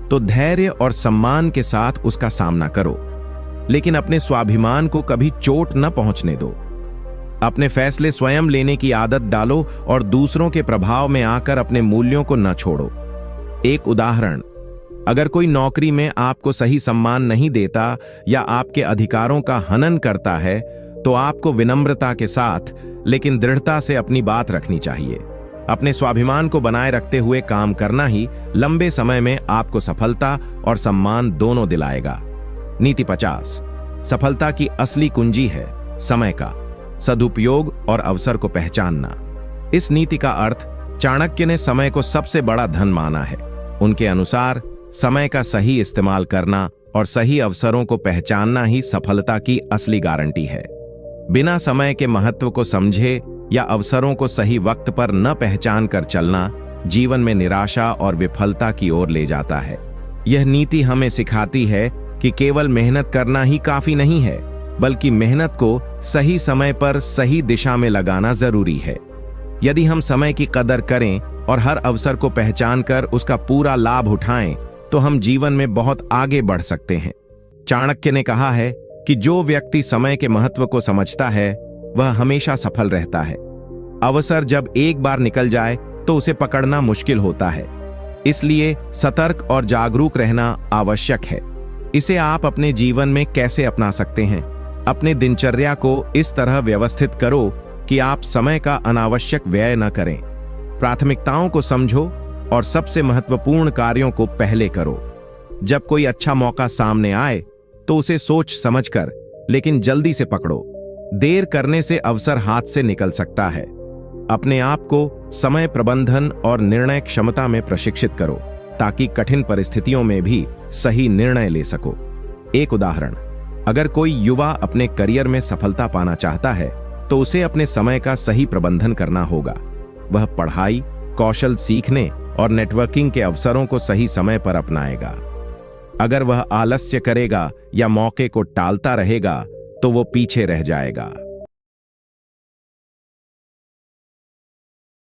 Speaker 1: तो धैर्य और सम्मान के साथ उसका सामना करो, लेकिन अपने स्वाभिमान को कभी चोट न पहुंचने दो। अपने फैसले स्वयं लेने की आदत डालो और दूसरों के प्रभाव में आकर अपने मूल्यों को न छोड़ो। एक उदाहरण, अगर कोई नौकरी में आपको सही सम्मान नहीं देता या आपके अधिकारों का हनन करता है, तो आपको विनम्रता के साथ लेकिन दृढ़ता से अपनी बात रखनी चाहिए। अपने स्वाभिमान को बनाए रखते हुए काम करना ही लंबे समय में आपको सफलता और सम्मान दोनों दिलाएगा। नीति 50। सफलता की असली कुंजी है समय का सदुपयोग और अवसर को पहचानना। इस नीति का अर्थ चाणक्य ने समय को सबसे बड़ा धन माना है। उनके अनुसार समय का सही इस्तेमाल करना और सही अवसरों को पहचानना ही सफलता की असली गारंटी है। बिना समय के महत्व को समझे या अवसरों को सही वक्त पर न पहचान कर चलना जीवन में निराशा और विफलता की ओर ले जाता है। यह नीति हमें सिखाती है कि केवल मेहनत करना ही काफी नहीं है, बल्कि मेहनत को सही समय पर सही दिशा में लगाना जरूरी है। यदि हम समय की कदर करें और हर अवसर को पहचान कर उसका पूरा लाभ उठाएं, तो हम जीवन में बहुत आगे बढ़ सकते हैं। चाणक्य ने कहा है कि जो व्यक्ति समय के महत्व को समझता है वह हमेशा सफल रहता है। अवसर जब एक बार निकल जाए तो उसे पकड़ना मुश्किल होता है, इसलिए सतर्क और जागरूक रहना आवश्यक है। इसे आप अपने जीवन में कैसे अपना सकते हैं? अपने दिनचर्या को इस तरह व्यवस्थित करो कि आप समय का अनावश्यक व्यय न करें। प्राथमिकताओं को समझो और सबसे महत्वपूर्ण कार्यों को पहले करो। जब कोई अच्छा मौका सामने आए तो उसे सोच समझकर लेकिन जल्दी से पकड़ो। देर करने से अवसर हाथ से निकल सकता है। अपने आप को समय प्रबंधन और निर्णय क्षमता में प्रशिक्षित करो ताकि कठिन परिस्थितियों में भी सही निर्णय ले सको। एक उदाहरण, अगर कोई युवा अपने करियर में सफलता पाना चाहता है तो उसे अपने समय का सही प्रबंधन करना होगा। वह पढ़ाई, कौशल सीखने और नेटवर्किंग के अवसरों को सही समय पर अपनाएगा। अगर वह आलस्य करेगा या मौके को टालता रहेगा तो वो पीछे रह जाएगा।